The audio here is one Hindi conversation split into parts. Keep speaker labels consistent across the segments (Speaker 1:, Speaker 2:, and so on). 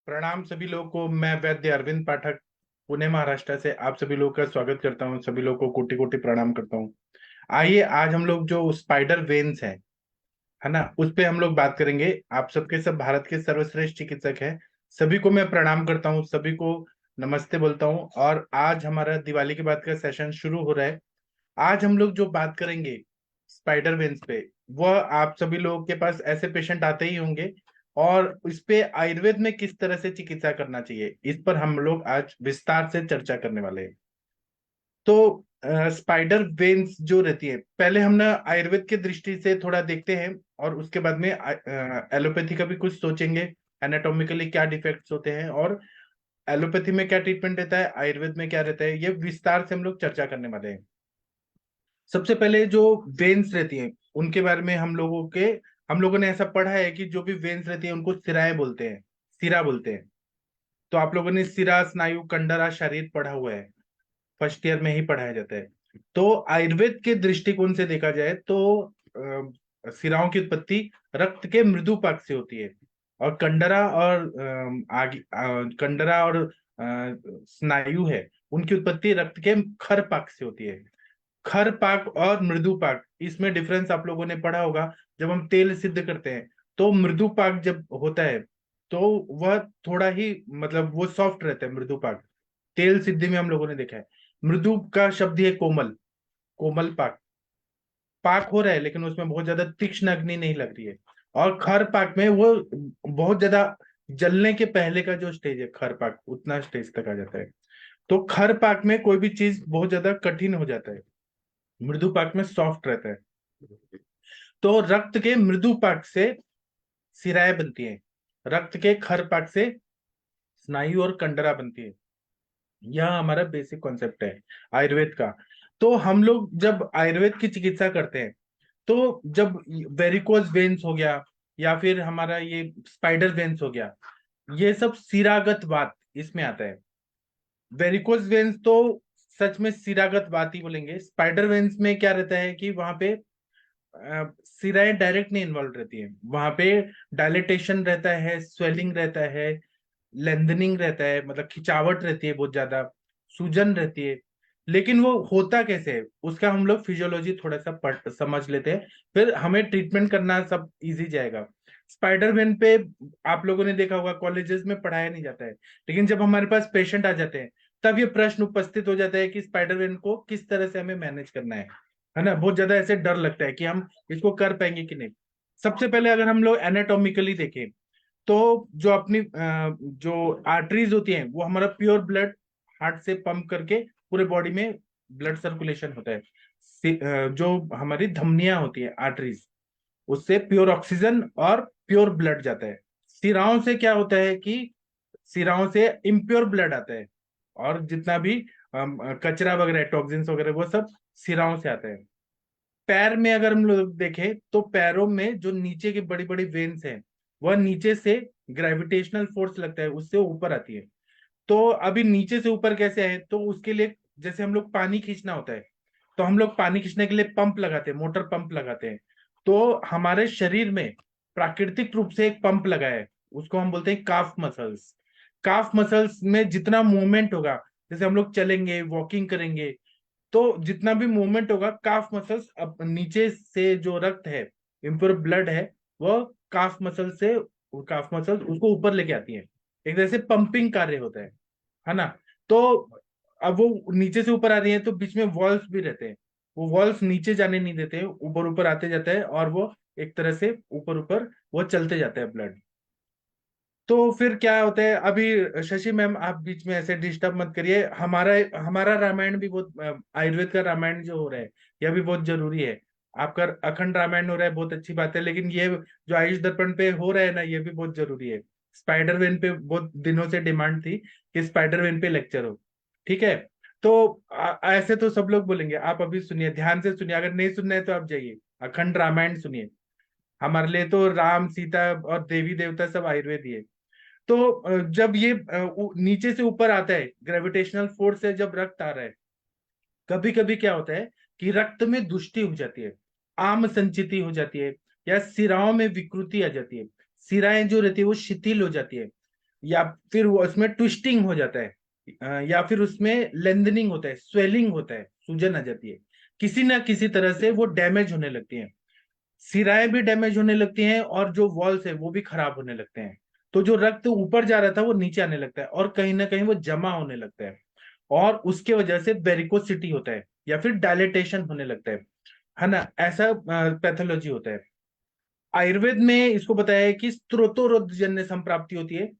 Speaker 1: प्रणाम सभी लोगों को। मैं वैद्य अरविंद पाठक पुणे महाराष्ट्र से आप सभी लोगों का स्वागत करता हूं। सभी लोगों को कोटि कोटि प्रणाम करता हूं। आइए आज हम लोग जो स्पाइडर वेन्स है ना, उस पे हम लोग बात करेंगे। आप सबके सब भारत के सर्वश्रेष्ठ चिकित्सक हैं। सभी को मैं प्रणाम करता हूं, सभी को नमस्ते बोलता हूं। और आज हमारा दिवाली के बाद का सेशन शुरू हो रहा है। आज हम लोग जो बात करेंगे स्पाइडर वेन्स पे, वह आप सभी लोगों के पास ऐसे पेशेंट आते ही होंगे। और इस पे आयुर्वेद में किस तरह से चिकित्सा करना चाहिए, इस पर हम लोग आज विस्तार से चर्चा करने वाले हैं। तो स्पाइडर वेन्स जो रहती है, पहले हम ना आयुर्वेद के दृष्टि से थोड़ा देखते हैं, और उसके बाद में एलोपैथी का भी कुछ सोचेंगे। एनाटॉमिकली क्या डिफेक्ट्स होते हैं, और एलोपैथी में क्या ट्रीटमेंट रहता है, आयुर्वेद में क्या रहता है, ये विस्तार से हम लोग चर्चा करने वाले हैं। सबसे पहले जो वेन्स रहती हैं उनके बारे में हम लोगों ने ऐसा पढ़ा है कि जो भी वेन्स रहती है उनको सिराएं बोलते हैं, सिरा बोलते हैं। तो आप लोगों ने सिरा, स्नायु, कंडरा, शरीर पढ़ा हुआ है, फर्स्ट ईयर में ही पढ़ाया जाता है। तो आयुर्वेद के दृष्टिकोण से देखा जाए तो सिराओं की उत्पत्ति रक्त के मृदु पाक से होती है। और कंडरा और कंडरा और स्नायु है, उनकी उत्पत्ति रक्त के खर पाक से होती है। खर पाक और मृदु पाक, इसमें डिफरेंस आप लोगों ने पढ़ा होगा। जब हम तेल सिद्ध करते हैं तो मृदु पाक जब होता है तो वह थोड़ा ही, मतलब वो सॉफ्ट रहता है मृदु पाक। तेल सिद्धि में हम लोगों ने देखा है। मृदु का शब्द है कोमल, कोमल पाक। पाक हो रहा है लेकिन उसमें बहुत ज्यादा तीक्ष्ण अग्नि नहीं लग रही है। और खर पाक में वो बहुत ज्यादा जलने के पहले का जो स्टेज है, खर पाक उतना स्टेज तक आ जाता है। तो खर पाक में कोई भी चीज बहुत ज्यादा कठिन हो जाता है, मृदु पाक में सॉफ्ट रहता है। तो रक्त के मृदु पाक से सिराएं बनती हैं, रक्त के खर पाक से स्नायु और कंडरा बनती है। यह हमारा बेसिक कॉन्सेप्ट है आयुर्वेद का। तो हम लोग जब आयुर्वेद की चिकित्सा करते हैं, तो जब वेरिकोज वेन्स हो गया, या फिर हमारा ये स्पाइडर वेन्स हो गया, ये सब सिरागत वात इसमें आता है। वेरिकोज वेन्स तो सच में सिरागत वात ही बोलेंगे। स्पाइडर वेन्स में क्या रहता है कि वहां पे सिराएं डायरेक्ट नहीं इन्वॉल्व रहती है। वहां पे डायलिटेशन रहता है, स्वेलिंग रहता है, लेंथनिंग रहता है, मतलब खिंचावट रहती है बहुत ज्यादा, सूजन रहती है। लेकिन वो होता कैसे है उसका हम लोग फिजियोलॉजी थोड़ा सा पढ़ समझ लेते हैं, फिर हमें ट्रीटमेंट करना सब इजी जाएगा। स्पाइडर वेन पे आप लोगों ने देखा होगा कॉलेजेस में पढ़ाया नहीं जाता है, लेकिन जब हमारे पास पेशेंट आ जाते हैं तब ये प्रश्न उपस्थित हो जाता है कि स्पाइडर वेन को किस तरह से हमें मैनेज करना है ना। बहुत ज्यादा ऐसे डर लगता है कि हम इसको कर पाएंगे कि नहीं। सबसे पहले अगर हम लोग एनाटोमिकली देखें, तो जो अपनी जो आर्टरीज होती हैं वो हमारा प्योर ब्लड हार्ट से पंप करके पूरे बॉडी में ब्लड सर्कुलेशन होता है। जो हमारी धमनियां होती है आर्टरीज, उससे प्योर ऑक्सीजन और प्योर ब्लड जाता है। सिराओं से क्या होता है कि सिराओं से इम्प्योर ब्लड आता है, और जितना भी कचरा वगैरह, टॉक्सिन्स वगैरह, वो सब सिराओं से आता है। पैर में अगर हम लोग देखें तो पैरों में जो नीचे की बड़ी बड़ी वेन्स हैं, वह नीचे से ग्रेविटेशनल फोर्स लगता है उससे ऊपर आती है। तो अभी नीचे से ऊपर कैसे आए, तो उसके लिए जैसे हम लोग पानी खींचना होता है, तो हम लोग पानी खींचने के लिए पंप लगाते हैं, मोटर पंप लगाते हैं। तो हमारे शरीर में प्राकृतिक रूप से एक पंप लगा है, उसको हम बोलते हैं काफ मसल्स। काफ मसल्स में जितना मूवमेंट होगा, जैसे हम लोग चलेंगे, वॉकिंग करेंगे, तो जितना भी मूवमेंट होगा काफ मसल्स, अब नीचे से जो रक्त है, इम्प्योर ब्लड है, वह काफ मसल से, काफ मसल्स उसको ऊपर लेके आती है। एक तरह से पंपिंग कार्य होता है ना। तो अब वो नीचे से ऊपर आ रही है तो बीच में वॉल्स भी रहते हैं, वो वॉल्स नीचे जाने नहीं देते हैं, ऊपर ऊपर आते जाता है, और वो एक तरह से ऊपर ऊपर वो चलते जाता है ब्लड। तो फिर क्या होता है, अभी शशि मैम आप बीच में ऐसे डिस्टर्ब मत करिए। हमारा हमारा रामायण भी बहुत आयुर्वेद का रामायण जो हो रहा है, यह भी बहुत जरूरी है। आपका अखंड रामायण हो रहा है, बहुत अच्छी बात है, लेकिन ये जो आयुष दर्पण पे हो रहा है ना, ये भी बहुत जरूरी है। स्पाइडर वेन पे बहुत दिनों से डिमांड थी कि स्पाइडर वेन पे लेक्चर हो। ठीक है। तो ऐसे तो सब लोग बोलेंगे, आप अभी सुनिए, ध्यान से सुनिए, अगर नहीं सुनना है तो आप जाइए, अखंड रामायण सुनिए। हमारे लिए तो राम सीता और देवी देवता सब आयुर्वेद ही है। तो जब ये नीचे से ऊपर आता है, ग्रेविटेशनल फोर्स से जब रक्त आ रहा है, कभी कभी क्या होता है कि रक्त में दुष्टि हो जाती है, आम संचिति हो जाती है, या सिराओं में विकृति आ जाती है। सिराएं जो रहती है वो शिथिल हो जाती है। या फिर वो उसमें ट्विस्टिंग हो जाता है, या फिर उसमें लेंथनिंग होता है, स्वेलिंग होता है, सूजन आ जाती है, किसी ना किसी तरह से वो डैमेज होने लगती है। सिराएं भी डैमेज होने लगती हैं और जो वॉल्स है वो भी खराब होने लगते हैं। तो जो रक्त ऊपर जा रहा था वो नीचे आने लगता है और कहीं ना कहीं वो जमा होने लगता है, और उसके वजह से वेरिकोसिटी होता है या फिर डायलेटेशन होने लगता है ना। ऐसा पैथोलॉजी होता है। आयुर्वेद में इसको बताया है कि स्त्रोतोरोधजन्य संप्राप्ति होती है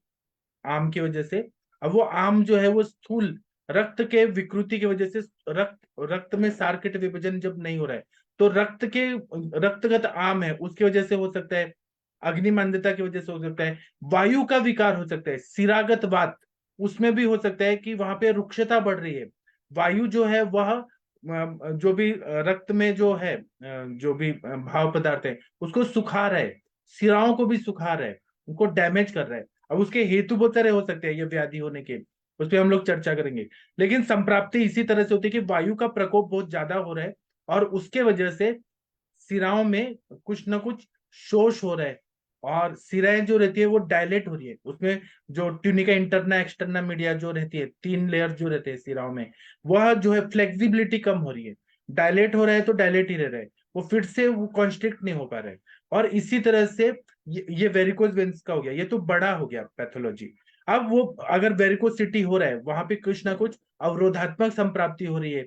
Speaker 1: आम की वजह से। अब वो आम जो है वो स्थूल रक्त के विकृति की वजह से, रक्त रक्त में सार्किट विभाजन जब नहीं हो रहा है तो रक्तगत आम है उसकी वजह से हो सकता है, अग्निमांद्यता की वजह से हो सकता है, वायु का विकार हो सकता है, सिरागत वात उसमें भी हो सकता है कि वहां पे रुक्षता बढ़ रही है। वायु जो है वह जो भी रक्त में जो है जो भी भाव पदार्थ है उसको सुखा रहा है, सिराओं को भी सुखा रहा है, उनको डैमेज कर रहा है। अब उसके हेतु बहुत सारे हो सकते हैं ये व्याधि होने के, उस पर हम लोग चर्चा करेंगे। लेकिन संप्राप्ति इसी तरह से होती है कि वायु का प्रकोप बहुत ज्यादा हो रहा है और उसके वजह से सिराओं में कुछ ना कुछ शोष हो रहा है, और सिराएं जो रहती है वो डायलेट हो रही है, उसमें जो ट्यूनिका इंटरना एक्सटर्ना मीडिया जो रहती है, तीन लेयर जो रहते हैं सिराओं में, वह जो है फ्लेक्सिबिलिटी कम हो रही है। डायलेट हो रहा है तो डायलेट ही रह रहा है, वो फिर से वो कॉन्स्ट्रिक्ट नहीं हो पा रहा है। और इसी तरह से ये वेरिकोज वेन्स का हो गया, ये तो बड़ा हो गया पैथोलॉजी। अब वो अगर वेरिकोसिटी हो रहा है वहां पे कुछ ना कुछ अवरोधात्मक संप्राप्ति हो रही है,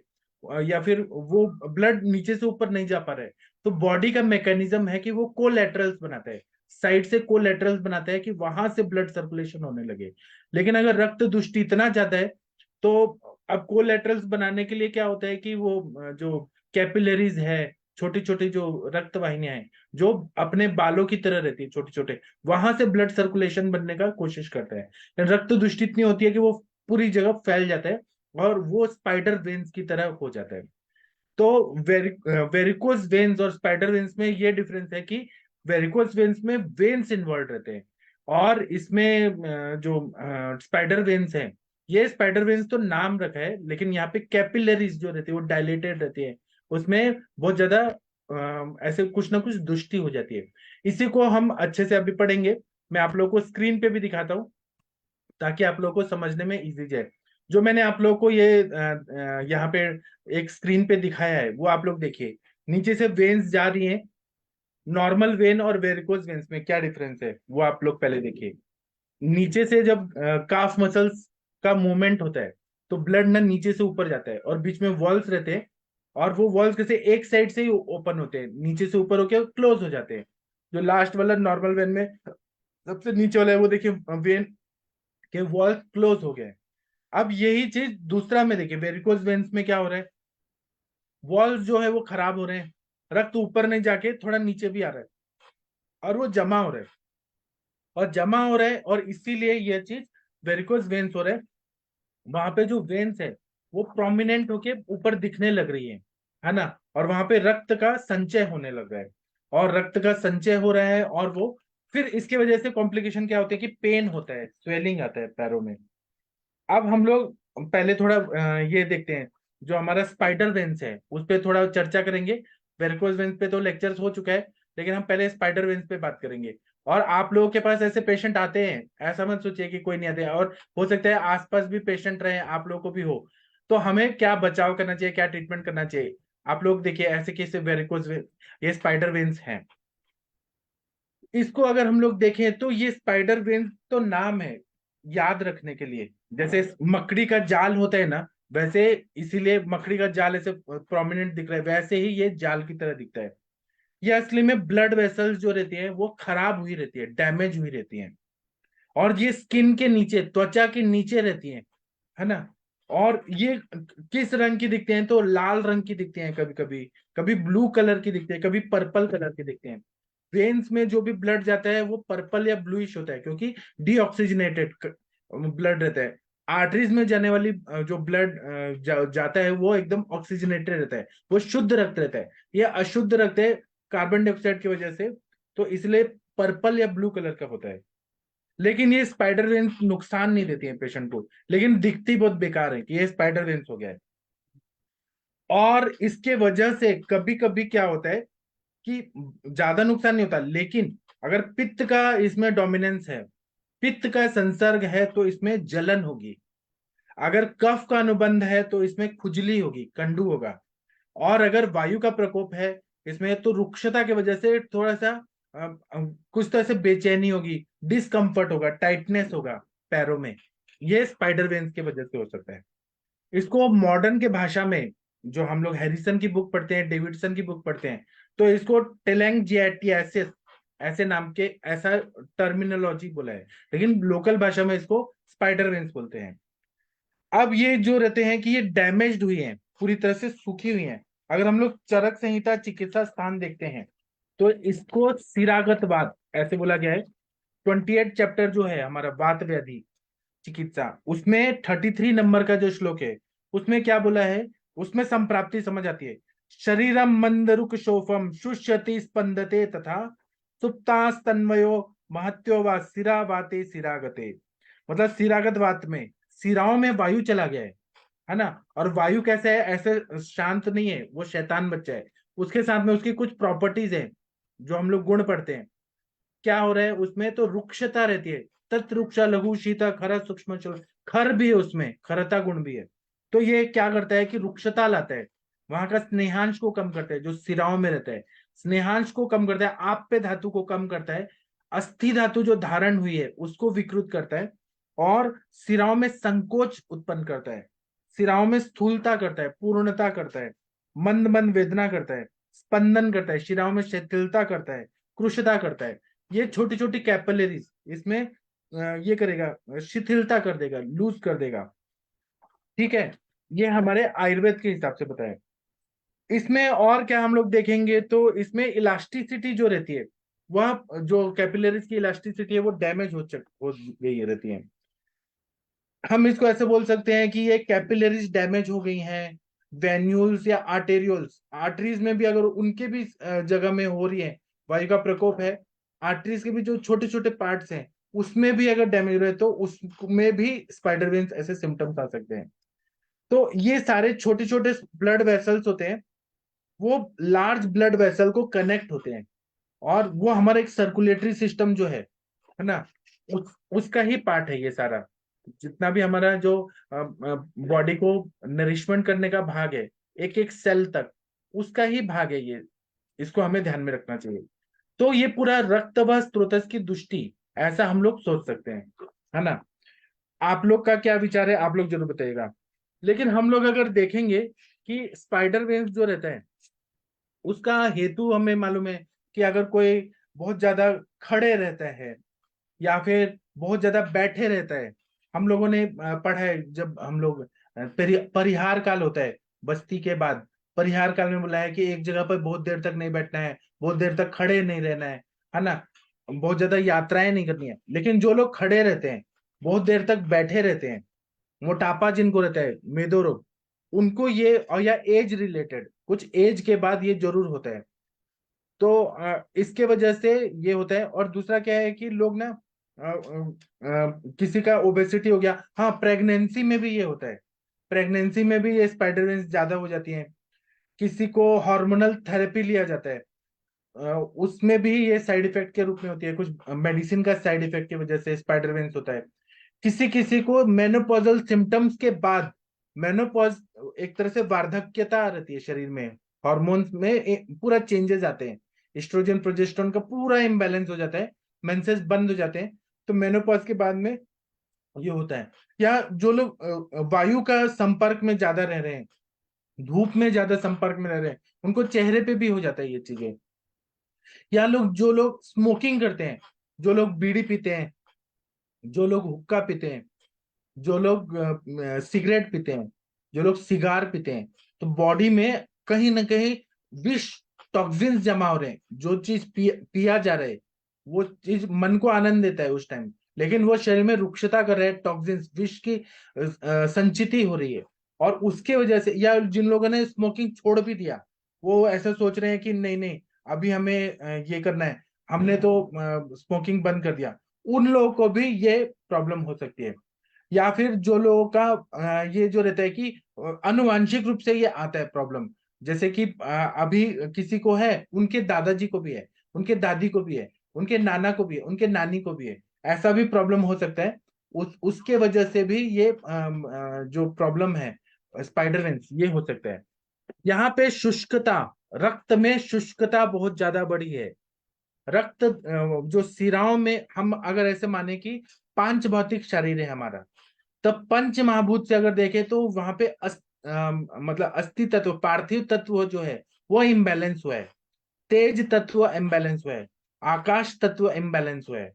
Speaker 1: या फिर वो ब्लड नीचे से ऊपर नहीं जा पा रहा है, तो बॉडी का मैकेनिज्म है कि वो कोलेटरल्स बनाता है, साइड से कोलेटरल्स बनाता है कि वहां से ब्लड सर्कुलेशन होने लगे। लेकिन अगर रक्त दुष्टि इतना ज्यादा है तो अब कोलेटरल्स बनाने के लिए क्या होता है कि वो जो कैपिलरीज है, छोटी छोटी जो रक्त वाहिनियां हैं जो अपने बालों की तरह रहती है छोटे छोटे, वहां से ब्लड सर्कुलेशन बनने का कोशिश करता है। रक्त दुष्टि इतनी होती है कि वो पूरी जगह फैल जाता है और वो स्पाइडर वेन्स की तरह हो जाता है। तो वेरिकोज वेन्स और स्पाइडर वेन्स में ये डिफरेंस है कि वेरिकोज वेन्स में वेन्स इन्वॉल्व रहते हैं, और इसमें जो स्पाइडर वेन्स हैं, ये स्पाइडर वेन्स तो नाम रखा है लेकिन यहाँ पे कैपिलरीज जो रहती है वो डायलेटेड रहती है, उसमें बहुत ज्यादा ऐसे कुछ ना कुछ दुष्टि हो जाती है। इसी को हम अच्छे से अभी पढ़ेंगे, मैं आप लोगों को स्क्रीन पे भी दिखाता हूँ ताकि आप लोगों को समझने में इजी जाए। जो मैंने आप लोगों को ये यहाँ पे एक स्क्रीन पे दिखाया है वो आप लोग देखिए, नीचे से वेन्स जा रही हैं। नॉर्मल वेन और वेरिकोज वेन्स में क्या डिफरेंस है वो आप लोग पहले देखिए। नीचे से जब काफ मसल्स का मूवमेंट होता है तो ब्लड ना नीचे से ऊपर जाता है और बीच में वॉल्स रहते हैं, और वो वॉल्स कैसे एक साइड से ही ओपन होते हैं, नीचे से ऊपर होके क्लोज हो जाते हैं। जो लास्ट वाला नॉर्मल वेन में सबसे नीचे वाला है वो देखिए वेन के वॉल्स क्लोज हो गए। अब यही चीज दूसरा में देखिए, वेरिकोज वेन्स में क्या हो रहा है, वॉल्स जो है वो खराब हो रहे हैं, रक्त ऊपर नहीं जाके थोड़ा नीचे भी आ रहा है और वो जमा हो रहा है, और जमा हो रहा है और इसीलिए ये चीज वेरिकोज वेन्स हो रहा है। वहां पे जो वेन्स है वो प्रोमिनेंट होके ऊपर दिखने लग रही है ना, और वहां पे रक्त का संचय होने लग रहा है, और रक्त का संचय हो रहा है, और वो फिर इसके वजह से कॉम्प्लिकेशन क्या होती है कि पेन होता है, स्वेलिंग आता है पैरों में। अब हम लोग पहले थोड़ा ये देखते हैं, जो हमारा स्पाइडर वेन्स है उस पर थोड़ा चर्चा करेंगे। वेरिकोज वेन्स पे तो लेक्चर्स हो चुका है, लेकिन हम पहले स्पाइडर वेन्स पे बात करेंगे। और आप लोगों के पास ऐसे पेशेंट आते हैं, ऐसा मत सोचिए कि कोई नहीं आते, और हो सकता है आसपास भी पेशेंट रहे, आप लोगों को भी हो, तो हमें क्या बचाव करना चाहिए, क्या ट्रीटमेंट करना चाहिए। आप लोग देखिए ऐसे कैसे वेरिकोज, ये स्पाइडर वेन्स हैं। इसको अगर हम लोग देखें तो ये स्पाइडर वेन्स तो नाम है याद रखने के लिए, जैसे मकड़ी का जाल होता है ना, वैसे इसीलिए मकड़ी का जाल ऐसे प्रोमिनेंट दिख रहा है, वैसे ही ये जाल की तरह दिखता है। ये असली में ब्लड वेसल्स जो रहती है वो खराब हुई रहती है, डैमेज हुई रहती है, और ये स्किन के नीचे, त्वचा के नीचे रहती है ना। और ये किस रंग की दिखते हैं, तो लाल रंग की दिखते हैं, कभी कभी कभी ब्लू कलर की दिखते हैं, कभी पर्पल कलर की दिखते हैं। वेन्स में जो भी ब्लड जाता है वो पर्पल या ब्लूइश होता है क्योंकि डीऑक्सीजनेटेड ब्लड रहता है। आर्टरीज में जाने वाली जो ब्लड जाता है वो एकदम ऑक्सीजनेटेड रहता है, वो शुद्ध रक्त रहता है। ये अशुद्ध रक्त है कार्बन डाइऑक्साइड की वजह से, तो इसलिए पर्पल या ब्लू कलर का होता है। लेकिन ये स्पाइडर वेन्स नुकसान नहीं देती है पेशेंट को, लेकिन दिखती बहुत बेकार है कि ये स्पाइडर वेन्स हो गया है। और इसके वजह से कभी कभी क्या होता है कि ज्यादा नुकसान नहीं होता, लेकिन अगर पित्त का इसमें डोमिनेंस है, पित्त का संसर्ग है तो इसमें जलन होगी, अगर कफ का अनुबंध है तो इसमें खुजली होगी, कंडू होगा, और अगर वायु का प्रकोप है इसमें तो रुक्षता की वजह से थोड़ा सा अ, कुछ तो ऐसे बेचैनी होगी, डिस्कम्फर्ट होगा, टाइटनेस होगा पैरों में। ये स्पाइडर वेन्स की वजह से हो सकता है। इसको मॉडर्न के भाषा में, जो हम लोग हैरिसन की बुक पढ़ते हैं, डेविडसन की बुक पढ़ते हैं, तो इसको टेलेंजियाटियासिस ऐसे नाम के ऐसा टर्मिनोलॉजी बोला है, लेकिन लोकल भाषा में इसको स्पाइडर वेन्स बोलते हैं। अब ये जो रहते हैं कि ये डैमेज्ड हुई हैं, पूरी तरह से सूखी हुई हैं। अगर हम लोग चरक संहिता चिकित्सा स्थान देखते हैं तो इसको सिरागत वात ऐसे बोला गया है। 28 चैप्टर जो है हमारा वात व्याधि चिकित्सा, उसमें 33 नंबर का जो श्लोक है उसमें क्या बोला है, उसमें संप्राप्ति समझ आती है। शरीरम मंदरुक शोफम शुष्यति स्पंदते तथा सुप्तास्तन्वयो महत्यो वा सिरा वाते सिरागते। मतलब सिरागत वात में सिराओं में वायु चला गया है ना। और वायु कैसे है, ऐसे शांत नहीं है, वो शैतान बच्चा है। उसके साथ में उसकी कुछ प्रॉपर्टीज है जो हम लोग गुण पढ़ते हैं। क्या हो रहा है उसमें, तो रुक्षता रहती है। तत्रुक्षा लघु शीता खर सूक्ष्म चल, खर भी है उसमें, खरता गुण भी है। तो ये क्या करता है कि रुक्षता लाता है, वहां का स्नेहांश को कम करता है जो सिराओं में रहता है, स्नेहांश को कम करता है, आप पे धातु को कम करता है, अस्थि धातु जो धारण हुई है उसको विकृत करता है, और सिराओं में संकोच उत्पन्न करता है, सिराओं में स्थूलता करता है, पूर्णता करता है, मंद मंद वेदना करता है, स्पंदन करता है, शिराओं में शिथिलता करता है, कृशता करता है। ये छोटी छोटी कैपिलरीज इसमें ये करेगा, शिथिलता कर देगा, लूज कर देगा। ठीक है, ये हमारे आयुर्वेद के हिसाब से बताया। इसमें और क्या हम लोग देखेंगे तो इसमें इलास्टिसिटी जो रहती है, वह जो कैपिलरीज की इलास्टिसिटी है वो डैमेज हो गई रहती है। हम इसको ऐसे बोल सकते हैं कि ये कैपिलरीज डैमेज हो गई हैं। वेन्यूल्स या आर्टेरियोल्स, आर्टरीज में भी अगर उनके भी जगह में हो रही है, वायु का प्रकोप है, आर्टरीज के भी जो छोटे छोटे पार्ट्स हैं उसमें भी अगर डैमेज हो रहे तो उसमें भी स्पाइडर वेन्स ऐसे सिम्टम्स आ सकते हैं। तो ये सारे छोटे छोटे ब्लड वेसल्स होते हैं, वो लार्ज ब्लड वेसल को कनेक्ट होते हैं, और वो हमारा एक सर्कुलेटरी सिस्टम जो है ना, उसका ही पार्ट है ये सारा। जितना भी हमारा जो बॉडी को नरिशमेंट करने का भाग है, एक एक सेल तक, उसका ही भाग है ये। इसको हमें ध्यान में रखना चाहिए। तो ये पूरा रक्त व स्रोतस की दुष्टि, ऐसा हम लोग सोच सकते हैं, है ना। आप लोग का क्या विचार है, आप लोग जरूर बताइएगा। लेकिन हम लोग अगर देखेंगे कि स्पाइडर वेव्स जो रहता है उसका हेतु हमें मालूम है कि अगर कोई बहुत ज्यादा खड़े रहता है या फिर बहुत ज्यादा बैठे रहता है। हम लोगों ने पढ़ा है, जब हम लोग परिहार काल होता है बस्ती के बाद, परिहार काल में बोला है कि एक जगह पर बहुत देर तक नहीं बैठना है, बहुत देर तक खड़े नहीं रहना है ना, बहुत ज्यादा यात्राएं नहीं करनी है। लेकिन जो लोग खड़े रहते हैं, बहुत देर तक बैठे रहते हैं, मोटापा जिनको रहता है, मेदो रोग, उनको ये, और या एज रिलेटेड, कुछ एज के बाद ये जरूर होता है। तो इसके वजह से ये होता है। और दूसरा क्या है कि लोग ना किसी का ओबेसिटी हो गया, हाँ प्रेगनेंसी में भी ये होता है, प्रेगनेंसी में भी ये स्पाइडर वेन्स ज्यादा हो जाती हैं। किसी को हार्मोनल थेरेपी लिया जाता है, उसमें भी ये साइड इफेक्ट के रूप में होती है, कुछ मेडिसिन का साइड इफेक्ट की वजह से स्पाइडर वेन्स होता है। किसी किसी को मेनोपॉजल सिम्टम्स के बाद, मेनोपॉज एक तरह से वार्धक्यता रहती है शरीर में, हॉर्मोन्स में पूरा चेंजेस आते हैं, एस्ट्रोजन प्रोजेस्टेरोन का पूरा इम्बैलेंस हो जाता है, मेंसेस बंद हो जाते हैं, तो मेनोपॉज के बाद में ये होता है। या जो लोग वायु का संपर्क में ज्यादा रह रहे हैं, धूप में ज्यादा संपर्क में रह रहे हैं, उनको चेहरे पे भी हो जाता है ये चीजें। या लोग, जो लोग स्मोकिंग करते हैं, जो लोग बीड़ी पीते हैं, जो लोग हुक्का पीते हैं, जो लोग सिगरेट पीते हैं, जो लोग सिगार पीते हैं, तो बॉडी में कहीं ना कहीं विष, टॉक्सिन्स जमा हो रहे हैं। जो चीज पिया जा रहा है वो चीज मन को आनंद देता है उस टाइम, लेकिन वो शरीर में रुक्षता कर रहा है, टॉक्सिन्स, विष की संचिति हो रही है। और उसके वजह से, या जिन लोगों ने स्मोकिंग छोड़ भी दिया, वो ऐसा सोच रहे हैं कि नहीं नहीं अभी हमें ये करना है, हमने तो स्मोकिंग बंद कर दिया, उन लोगों को भी ये प्रॉब्लम हो सकती है। या फिर जो लोगों का ये जो रहता है कि अनुवांशिक रूप से ये आता है प्रॉब्लम, जैसे कि अभी किसी को है, उनके दादाजी को भी है, उनके दादी को भी है, उनके नाना को भी है, उनके नानी को भी है, ऐसा भी प्रॉब्लम हो सकता है। उसके वजह से भी ये जो प्रॉब्लम है स्पाइडर वेन्स ये हो सकता है। यहाँ पे शुष्कता, रक्त में शुष्कता बहुत ज्यादा बढ़ी है। रक्त जो शिराओं में, हम अगर ऐसे माने कि पांच भौतिक शरीर है हमारा, तब पंच महाभूत से अगर देखें तो वहां पे मतलब अस्थि तत्व, पार्थिव तत्व जो है वो इम्बैलेंस हुआ है, तेज तत्व इम्बैलेंस हुआ है, आकाश तत्व इम्बैलेंस हुआ है,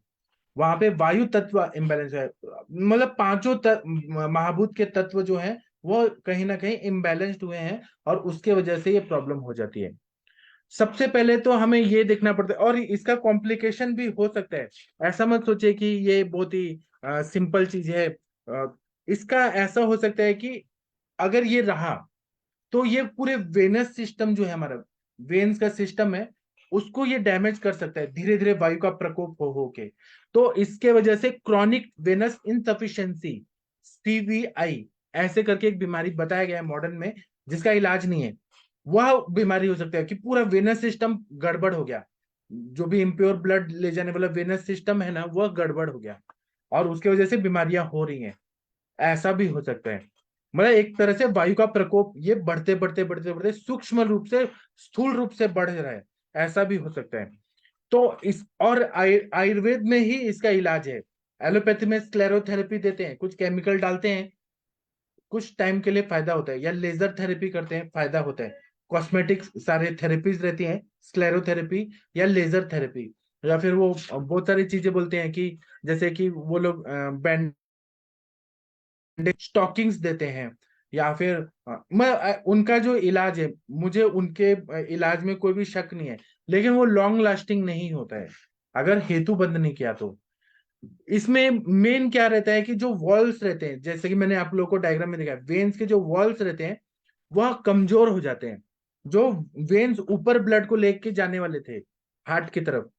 Speaker 1: वहां पे वायु तत्व इम्बैलेंस है। मतलब पांचों महाभूत के तत्व जो है वो कहीं ना कहीं इम्बैलेंस्ड हुए हैं, और उसके वजह से ये प्रॉब्लम हो जाती है। सबसे पहले तो हमें ये देखना पड़ता है, और इसका कॉम्प्लिकेशन भी हो सकता है। ऐसा मत सोचे कि ये बहुत ही सिंपल चीज है। इसका ऐसा हो सकता है कि अगर ये रहा तो ये पूरे वेनस सिस्टम जो है हमारा, वेन्स का सिस्टम है, उसको ये डैमेज कर सकता है धीरे धीरे वायु का प्रकोप हो के। तो इसके वजह से क्रॉनिक वेनस इनसफिशिएंसी, CVI ऐसे करके एक बीमारी बताया गया है मॉडर्न में, जिसका इलाज नहीं है। वह बीमारी हो सकता है कि पूरा वेनस सिस्टम गड़बड़ हो गया, जो भी इम्प्योर ब्लड ले जाने वाला वेनस सिस्टम है ना, वह गड़बड़ हो गया, और उसके वजह से बीमारियां हो रही हैं। ऐसा भी हो सकता है। मतलब एक तरह से वायु का प्रकोप ये बढ़ते बढ़ते बढ़ते बढ़ते सूक्ष्म रूप से, स्थूल रूप से बढ़ रहा है। ऐसा भी हो सकता है। तो इस और आयुर्वेद में ही इसका इलाज है। एलोपैथी में स्क्लेरोथेरेपी देते हैं, कुछ केमिकल डालते हैं, कुछ टाइम के लिए फायदा होता है, या लेजर थेरेपी करते हैं फायदा होता है। कॉस्मेटिक सारे थेरेपीज रहती हैं, स्क्लेरोथेरेपी या लेजर थेरेपी, या फिर वो बहुत सारी चीजें बोलते हैं कि जैसे कि वो लोग बैंड स्टॉकिंग्स देते हैं, या फिर उनका जो इलाज है, मुझे उनके इलाज में कोई भी शक नहीं है, लेकिन वो लॉन्ग लास्टिंग नहीं होता है अगर हेतु बंद नहीं किया तो। इसमें मेन क्या रहता है कि जो वॉल्स रहते हैं, जैसे कि मैंने आप लोगों को डायग्राम में दिखाया, वेन्स के जो वॉल्स रहते हैं वह कमजोर हो जाते हैं। जो वेन्स ऊपर ब्लड को लेके जाने वाले थे हार्ट की तरफ,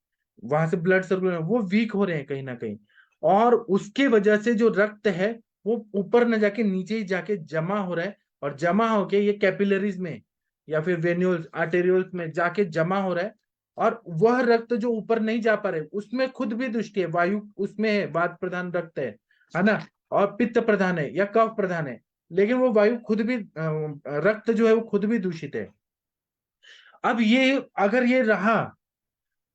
Speaker 1: वहां से ब्लड सर्कुलेशन वो वीक हो रहे हैं कहीं ना कहीं, और उसके वजह से जो रक्त है वो ऊपर न जाके नीचे ही जाके जमा हो रहा है, और जमा होके ये कैपिलरीज में या फिर वेन्यूल्स आर्टेरियोल्स में जाके जमा हो रहा है। और वह रक्त जो ऊपर नहीं जा पा रहे, उसमें खुद भी दुष्टि है, वायु उसमें है, वात प्रधान रक्त है ना, और पित्त प्रधान है या कफ प्रधान है, लेकिन वो वायु खुद भी रक्त जो है वो खुद भी दूषित है। अब ये अगर ये रहा,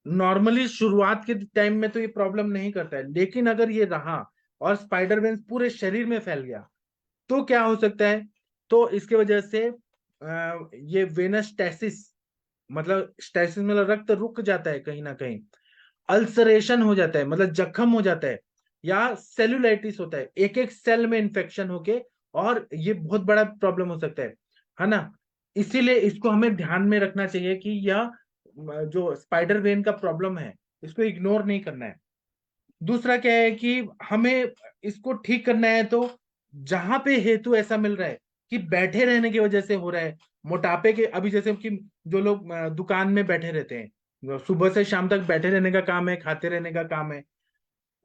Speaker 1: नॉर्मली शुरुआत के टाइम में तो ये प्रॉब्लम नहीं करता है, लेकिन अगर ये रहा और स्पाइडर वेन्स पूरे शरीर में फैल गया तो क्या हो सकता है। तो इसके वजह से ये वेनस स्टैसिस, मतलब स्टैसिस मतलब रक्त रुक जाता है कहीं ना कहीं, अल्सरेशन हो जाता है मतलब जख्म हो जाता है, या सेलुलाइटिस होता है, एक एक सेल में इंफेक्शन होके, और ये बहुत बड़ा प्रॉब्लम हो सकता है ना। इसीलिए इसको हमें ध्यान में रखना चाहिए कि यह जो स्पाइडर वेन का प्रॉब्लम है इसको इग्नोर नहीं करना है। दूसरा क्या है कि हमें इसको ठीक करना है, तो जहां पे हेतु ऐसा मिल रहा है कि बैठे रहने की वजह से हो रहा है, मोटापे के, अभी जैसे कि जो लोग दुकान में बैठे रहते हैं, सुबह से शाम तक बैठे रहने का काम है, खाते रहने का काम है,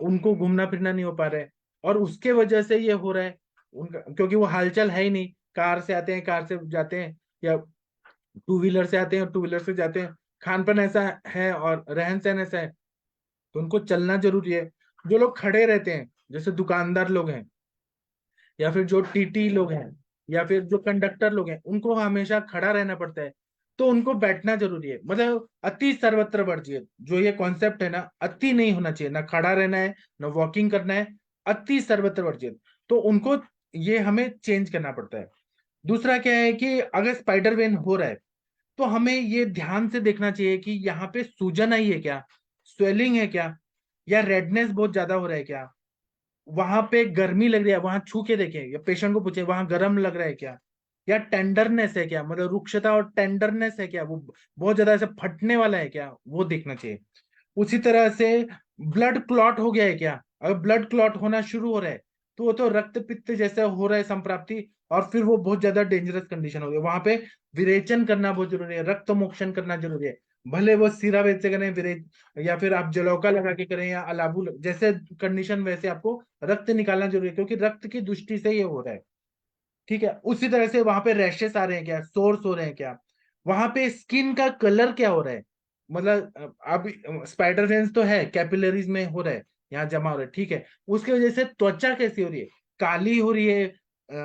Speaker 1: उनको घूमना फिरना नहीं हो पा रहा है, और उसके वजह से ये हो रहा है उनका, क्योंकि वो हलचल है ही नहीं, कार से आते हैं कार से जाते हैं, या टू व्हीलर से आते हैं और टू व्हीलर से जाते हैं, खान पान ऐसा है और रहन सहन ऐसा है, तो उनको चलना जरूरी है। जो लोग खड़े रहते हैं जैसे दुकानदार लोग हैं, या फिर जो टीटी लोग हैं, या फिर जो कंडक्टर लोग हैं, उनको हमेशा खड़ा रहना पड़ता है, तो उनको बैठना जरूरी है। मतलब अति सर्वत्र वर्जित जो ये कॉन्सेप्ट है ना, अति नहीं होना चाहिए, ना खड़ा रहना है ना वॉकिंग करना है, अति सर्वत्र वर्जित। तो उनको ये हमें चेंज करना पड़ता है। दूसरा क्या है कि अगर स्पाइडर वेन हो रहा है तो हमें ये ध्यान से देखना चाहिए कि यहाँ पे सूजन आई है क्या, स्वेलिंग है क्या, या रेडनेस बहुत ज्यादा हो रहा है क्या, वहां पे गर्मी लग रही है, वहां छू के देखें, या पेशेंट को पूछे वहां गर्म लग रहा है क्या, या टेंडरनेस है क्या, मतलब रुक्षता और टेंडरनेस है क्या, वो बहुत ज्यादा ऐसे फटने वाला है क्या, वो देखना चाहिए। उसी तरह से ब्लड क्लॉट हो गया है क्या, अगर ब्लड क्लॉट होना शुरू हो रहा है तो वो तो रक्त पित्त जैसा हो रहा है संप्राप्ति, और फिर वो बहुत ज्यादा डेंजरस कंडीशन हो गई, वहां पे विरेचन करना बहुत जरूरी है, रक्त मोक्षण करना जरूरी है। भले वो सीरा वेद से करें, विरेच, या फिर आप जलौका लगा के करें, या अलाबू जैसे कंडीशन वैसे आपको रक्त निकालना जरूरी है, क्योंकि रक्त की दृष्टि से ये हो रहा है। ठीक है, उसी तरह से वहां पे रैशेस आ रहे हैं क्या, सोर्स हो रहे हैं क्या, वहां पे स्किन का कलर क्या हो रहा है, मतलब अब स्पाइडर वेन्स तो है कैपिलरीज में हो रहा है, यहाँ जमा हो रहा है, ठीक है। उसकी वजह से त्वचा कैसी हो रही है, काली हो रही है,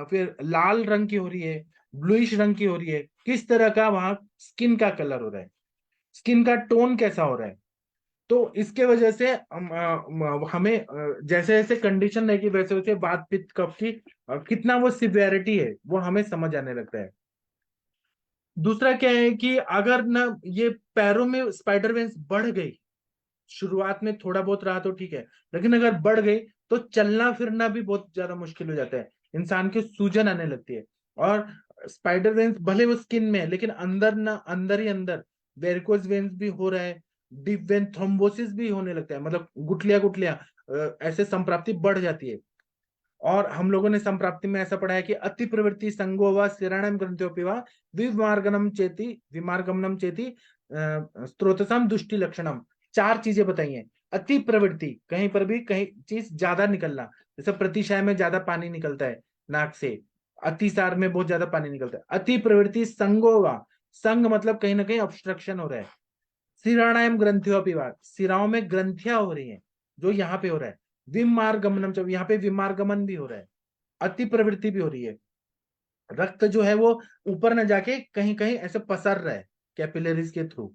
Speaker 1: फिर लाल रंग की हो रही है, ब्लूइश रंग की हो रही है, किस तरह का वहां स्किन का कलर हो रहा है, स्किन का टोन कैसा हो रहा है। तो इसके वजह से हमें जैसे जैसे कंडीशन रहेगी वैसे वैसे वात पित्त कफ की कितना वो सिवियरिटी है वो हमें समझ आने लगता है। दूसरा क्या है कि अगर ना ये पैरों में स्पाइडर वेन्स बढ़ गई, शुरुआत में थोड़ा बहुत रहा तो ठीक है, लेकिन अगर बढ़ गई तो चलना फिरना भी बहुत ज्यादा मुश्किल हो जाता है, इंसान की सूजन आने लगती है। और स्पाइडर वेन्स भले वो स्किन में है लेकिन अंदर ना अंदर ही अंदर वेरिकोज वेन्स भी हो रहा है, डीप वेन थ्रोम्बोसिस भी होने लगता है, मतलब गुठलियां गुठलियां ऐसे संप्राप्ति बढ़ जाती है। और हम लोगों ने संप्राप्ति में ऐसा पढ़ा है कि अति प्रवृत्ति संगो व शिराणम ग्रंथ्योपि वा विमार्गमनम चेती स्त्रोतसम दुष्टि लक्षणम। चार चीजें बताई हैं। अति प्रवृत्ति, कहीं पर भी कहीं चीज ज्यादा निकलना, जैसे प्रतिशय में ज्यादा पानी निकलता है नाक से, अतिसार में बहुत ज्यादा पानी निकलता है। अति प्रवृत्ति संगो वा, संग मतलब कहीं ना कहीं ऑब्स्ट्रक्शन हो रहा है। शिराणायम ग्रंथियों वा, सिराओं में ग्रंथियां हो रही हैं, जो यहाँ पे हो रहा है। विमार्गमनम, जब यहाँ पे विमार्गमन भी हो रहा है, अति प्रवृत्ति भी हो रही है, रक्त जो है वो ऊपर न जाके कहीं कहीं ऐसे पसर रहा है कैपिलरीज के थ्रू,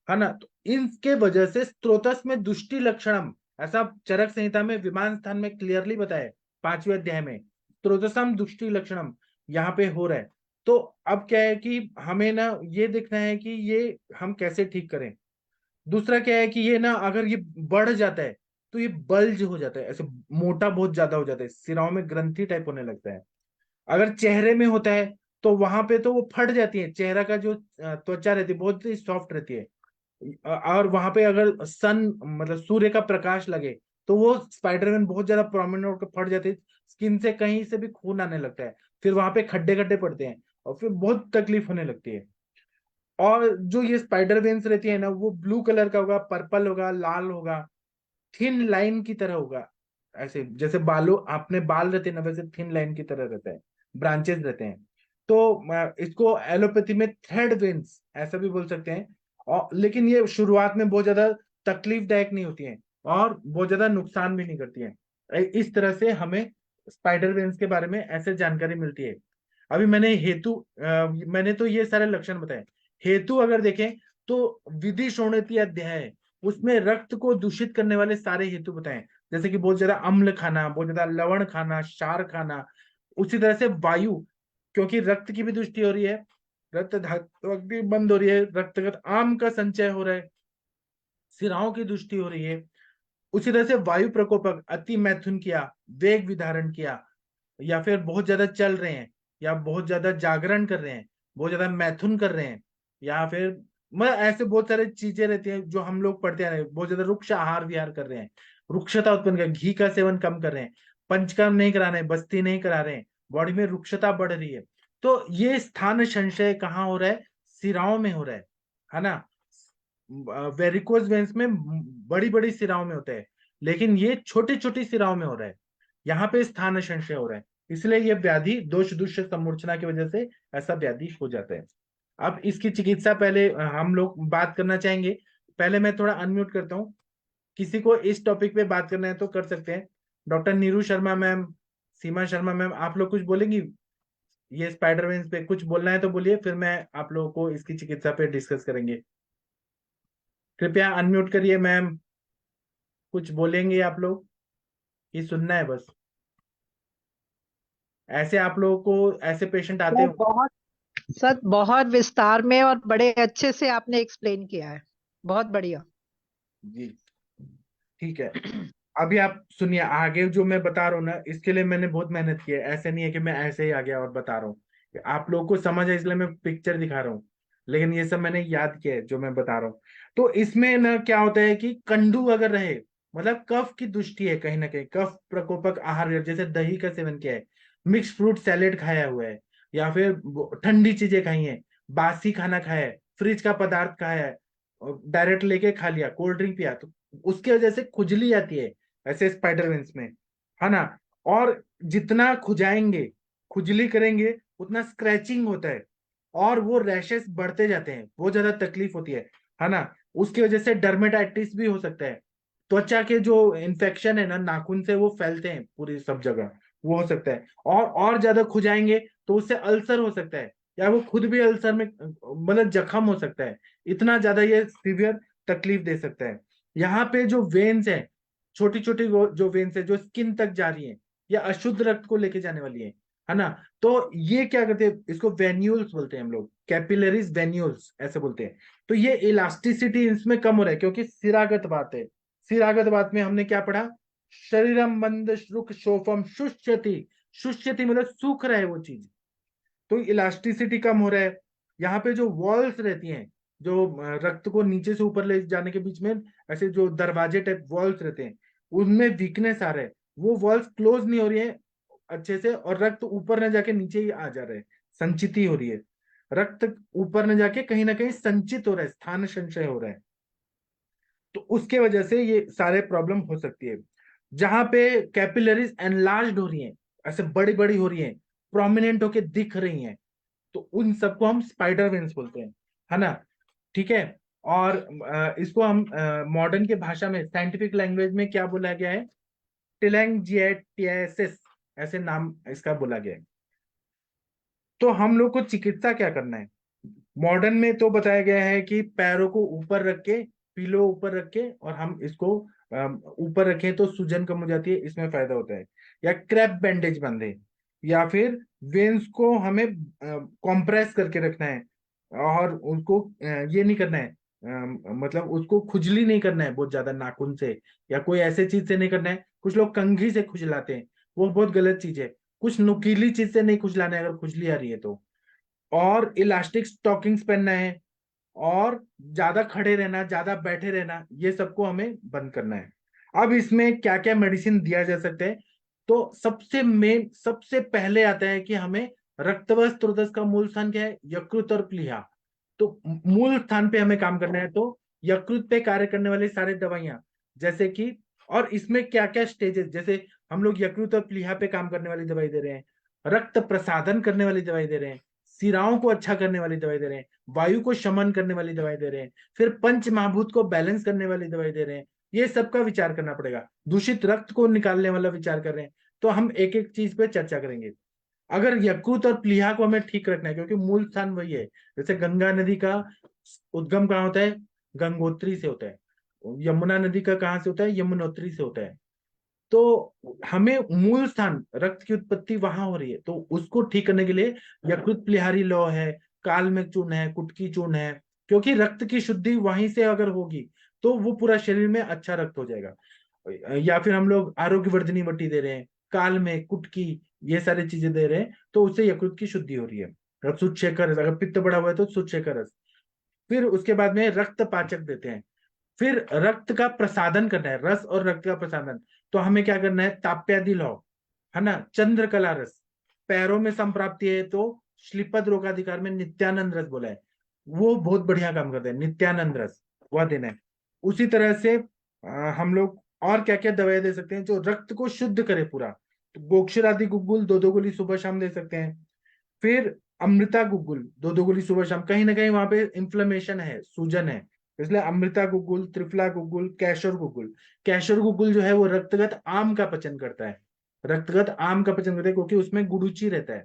Speaker 1: है ना। तो इनके वजह से स्त्रोतस में दुष्टि लक्षणम, ऐसा चरक संहिता में विमान स्थान में क्लियरली बताया, 5वें अध्याय में, स्त्रोतसम दुष्टि लक्षणम यहाँ पे हो रहा है। तो अब क्या है कि हमें ना ये देखना है कि ये हम कैसे ठीक करें। दूसरा क्या है कि ये ना अगर ये बढ़ जाता है तो ये बल्ज हो जाता है, ऐसे मोटा बहुत ज्यादा हो जाता है, सिराओं में ग्रंथि टाइप होने लगता है। अगर चेहरे में होता है तो वहां पे तो वो फट जाती है, चेहरा का जो त्वचा रहती है बहुत ही सॉफ्ट रहती है। और वहां पे अगर सन मतलब सूर्य का प्रकाश लगे तो वो स्पाइडरमैन बहुत ज्यादा प्रोमिनेंट होकर फट जाती है, स्किन से कहीं से भी खून आने लगता है, फिर वहां पे खड्डे खड्डे पड़ते हैं और फिर बहुत तकलीफ होने लगती है। और जो ये स्पाइडर वेन्स रहती है ना वो ब्लू कलर का होगा, पर्पल होगा, लाल होगा, थिन लाइन की तरह होगा, ऐसे जैसे बालों आपने बाल रहते हैं ना वैसे थिन लाइन की तरह रहता है, ब्रांचेस रहते हैं। तो इसको एलोपैथी में थ्रेड वेन्स ऐसा भी बोल सकते हैं। और लेकिन ये शुरुआत में बहुत ज्यादा तकलीफदायक नहीं होती हैं और बहुत ज्यादा नुकसान भी नहीं करती हैं। इस तरह से हमें स्पाइडर वेन्स के बारे में ऐसे जानकारी मिलती है। अभी मैंने तो ये सारे लक्षण बताए। हेतु अगर देखें तो विधि शोणितीय अध्याय है, उसमें रक्त को दूषित करने वाले सारे हेतु बताएं, जैसे कि बहुत ज्यादा अम्ल खाना, बहुत ज्यादा लवण खाना, क्षार खाना। उसी तरह से वायु, क्योंकि रक्त की भी दृष्टि हो रही है, रक्त धात्वक भी बंद हो रही है, रक्तगत आम का संचय हो रहा है, सिराओं की दृष्टि हो रही है। उसी तरह से वायु प्रकोपक, अति मैथुन किया, वेग विधारण किया, या फिर बहुत ज्यादा चल रहे हैं, या बहुत ज्यादा जागरण कर रहे हैं, बहुत ज्यादा मैथुन कर रहे हैं, या फिर मतलब ऐसे बहुत सारी चीजें रहती हैं जो हम लोग पढ़ते आ रहे हैं, बहुत ज्यादा रुक्ष आहार विहार कर रहे हैं, रुक्षता उत्पन्न कर, घी का सेवन कम कर रहे हैं, पंचकर्म नहीं करा रहे हैं, बस्ती नहीं करा रहे हैं, बॉडी में रुक्षता बढ़ रही है। तो ये स्थान संशय कहाँ हो रहा है, सिराओं में हो रहा है ना। वेरिकोज वेन्स में बड़ी बड़ी सिराओं में होता है, लेकिन ये छोटी छोटी सिराओं में हो रहा है, यहाँ पे स्थान संशय हो रहा है। इसलिए ये व्याधि दोष दुष्य समूर्छना की वजह से ऐसा व्याधि हो जाता है। अब इसकी चिकित्सा पहले हम लोग बात करना चाहेंगे। पहले मैं थोड़ा अनम्यूट करता हूँ, किसी को इस टॉपिक पे बात करना है तो कर सकते हैं। डॉक्टर नीरू शर्मा मैम, सीमा शर्मा मैम, आप लोग कुछ बोलेंगी ये स्पाइडर वेन्स पे? कुछ बोलना है तो बोलिए, फिर मैं आप लोगों को इसकी चिकित्सा पे डिस्कस करेंगे। कृपया अनम्यूट करिए मैम, कुछ बोलेंगे आप लोग? ये सुनना है बस, ऐसे आप लोगों को ऐसे पेशेंट आते
Speaker 2: सर
Speaker 1: हो?
Speaker 2: बहुत सर बहुत विस्तार में और बड़े अच्छे से आपने एक्सप्लेन किया है, बहुत बढ़िया।
Speaker 1: जी ठीक है। अभी आप सुनिए, आगे जो मैं बता रहा हूँ ना इसके लिए मैंने बहुत मेहनत की है, ऐसे नहीं है कि मैं ऐसे ही आ गया और बता रहा हूँ। आप लोगों को समझ है इसलिए मैं पिक्चर दिखा रहा हूँ, लेकिन ये सब मैंने याद किया है जो मैं बता रहा हूँ। तो इसमें ना क्या होता है कि कंडू अगर रहे, मतलब कफ की दृष्टि है, कहीं ना कहीं कफ प्रकोपक आहार, जैसे दही का सेवन किया है, मिक्स फ्रूट सैलेड खाया हुआ है, या फिर ठंडी चीजें खाई हैं, बासी खाना खाया है, फ्रिज का पदार्थ खाया है, डायरेक्ट लेके खा लिया, कोल्ड ड्रिंक पिया, तो उसकी वजह से खुजली आती है ऐसे स्पाइडर वेन्स में, है ना। और जितना खुजाएंगे, खुजली करेंगे, उतना स्क्रैचिंग होता है और वो रैशेस बढ़ते जाते हैं, बहुत ज्यादा तकलीफ होती है ना। उसकी वजह से डर्मेटाइटिस भी हो सकता है। त्वचा के जो इन्फेक्शन है ना नाखून से, वो फैलते हैं पूरी सब जगह, वो हो सकता है। और ज्यादा खुजाएंगे तो उससे अल्सर हो सकता है, या वो खुद भी अल्सर में मतलब जख्म हो सकता है। इतना ज्यादा ये सीवियर तकलीफ दे सकता है। यहाँ पे जो वेन्स है, छोटी छोटी जो वेन्स है जो स्किन तक जा रही है, या अशुद्ध रक्त को लेके जाने वाली है ना, तो ये क्या करते हैं, इसको वेन्यूल्स बोलते हैं हम लोग, कैपिलरीज वेन्यूल्स ऐसे बोलते हैं। तो ये इलास्टिसिटी इसमें कम हो रहा है, क्योंकि सिरागत बात है। सिरागत बात में हमने क्या पढ़ा, शरीरम मंद श्रुक शोफम शुष्यति। शुष्यति मतलब सूख रहा है वो चीज, तो इलास्टिसिटी कम हो रहा है। यहाँ पे जो वॉल्स रहती हैं, जो रक्त को नीचे से ऊपर ले जाने के बीच में ऐसे जो दरवाजे टाइप वॉल्स रहते हैं, उनमें वीकनेस आ रहा है, वो वॉल्स क्लोज नहीं हो रही है अच्छे से, और रक्त ऊपर न जाके नीचे ही आ जा रहा है, संचिति हो रही है। रक्त ऊपर न जाके कहीं ना कहीं संचित हो रहा है, स्थान संचय हो रहा है। तो उसके वजह से ये सारे प्रॉब्लम हो सकती है। जहां पे कैपिलरीज एनलार्ज्ड हो रही हैं, ऐसे बड़ी बड़ी हो रही हैं, प्रोमिनेंट होके दिख रही हैं, तो उन सबको हम स्पाइडर वेन्स बोलते हैं, है ना। ठीक है। और इसको हम मॉडर्न के भाषा में, साइंटिफिक लैंग्वेज में क्या बोला गया है, टेलेंजियाटियासिस, ऐसे नाम इसका बोला गया है। तो हम लोग को चिकित्सा क्या करना है, मॉडर्न में तो बताया गया है कि पैरों को ऊपर रख के, पिलो ऊपर रख के, और हम इसको ऊपर रखें तो सूजन कम हो जाती है, इसमें फायदा होता है। या क्रैप बैंडेज बांधे, या फिर वेन्स को हमें कॉम्प्रेस करके रखना है, और उसको ये नहीं करना है, मतलब उसको खुजली नहीं करना है बहुत ज्यादा नाखून से, या कोई ऐसे चीज से नहीं करना है। कुछ लोग कंघी से खुजलाते हैं, वो बहुत गलत चीज है। कुछ नुकीली चीज से नहीं खुजलाना है अगर खुजली आ रही है तो। और इलास्टिक स्टॉकिंग्स पहनना है, और ज्यादा खड़े रहना, ज्यादा बैठे रहना, ये सबको हमें बंद करना है। अब इसमें क्या क्या मेडिसिन दिया जा सकता है, तो सबसे मेन, सबसे पहले आता है कि हमें रक्तवस त्रोदस का मूल स्थान क्या है, यकृत और प्लीहा। तो मूल स्थान पे हमें काम करना है, तो यकृत पे कार्य करने वाली सारी दवाइयां, जैसे कि, और इसमें क्या क्या स्टेजेस, जैसे हम लोग यकृत और प्लीहा पे काम करने वाली दवाई दे रहे हैं, रक्त प्रसादन करने वाली दवाई दे रहे हैं, सिराओं को अच्छा करने वाली दवाई दे रहे हैं, वायु को शमन करने वाली दवाई दे रहे हैं, फिर पंच महाभूत को बैलेंस करने वाली दवाई दे रहे हैं। ये सबका विचार करना पड़ेगा। दूषित रक्त को निकालने वाला विचार कर रहे हैं। तो हम एक एक चीज पे चर्चा करेंगे। अगर यकृत और प्लीहा को हमें ठीक रखना है, क्योंकि मूल स्थान वही है। जैसे गंगा नदी का उद्गम कहाँ होता है, गंगोत्री से होता है। यमुना नदी का कहाँ से होता है, यमुनोत्री से होता है। तो हमें मूल स्थान, रक्त की उत्पत्ति वहां हो रही है, तो उसको ठीक करने के लिए यकृत प्लिहारी लौ है, कालमेघ चूर्ण है, कुटकी चूर्ण है। क्योंकि रक्त की शुद्धि वहीं से अगर होगी, तो वो पूरा शरीर में अच्छा रक्त हो जाएगा। या फिर हम लोग आरोग्य वर्धनी मट्टी दे रहे हैं, काल में कुटकी, ये सारी चीजें दे रहे हैं, तो उससे यकृत की शुद्धि हो रही है। और शुद्ध शेखर रस, अगर पित्त बढ़ा हुआ है तो शुद्ध शेखर रस। फिर उसके बाद में रक्त पाचक देते हैं। फिर रक्त का प्रसादन करना है, रस और रक्त का प्रसादन, तो हमें क्या करना है, ताप्यादि लौ, है ना, चंद्रकला रस। पैरों में संप्राप्ति है तो श्लीपद रोगाधिकार में नित्यानंद रस बोला है, वो बहुत बढ़िया काम करता है, नित्यानंद रस, वह देना है। उसी तरह से हम लोग और क्या क्या दवाई दे सकते हैं जो रक्त को शुद्ध करे पूरा, तो गोक्षर आदि गुग्गुल दो दो गोली सुबह शाम दे सकते हैं। फिर अमृता गुग्गुल दो दो गोली सुबह शाम, कहीं ना कहीं वहां पे इन्फ्लेमेशन है, सूजन है, इसलिए अमृता गुग्गुल, त्रिफला गुग्गुल, कैशोर गुग्गुल। कैशोर गुग्गुल जो है वो रक्तगत आम का पचन करता है, रक्तगत आम का पचन करता है, क्योंकि उसमें गुडुचि रहता है।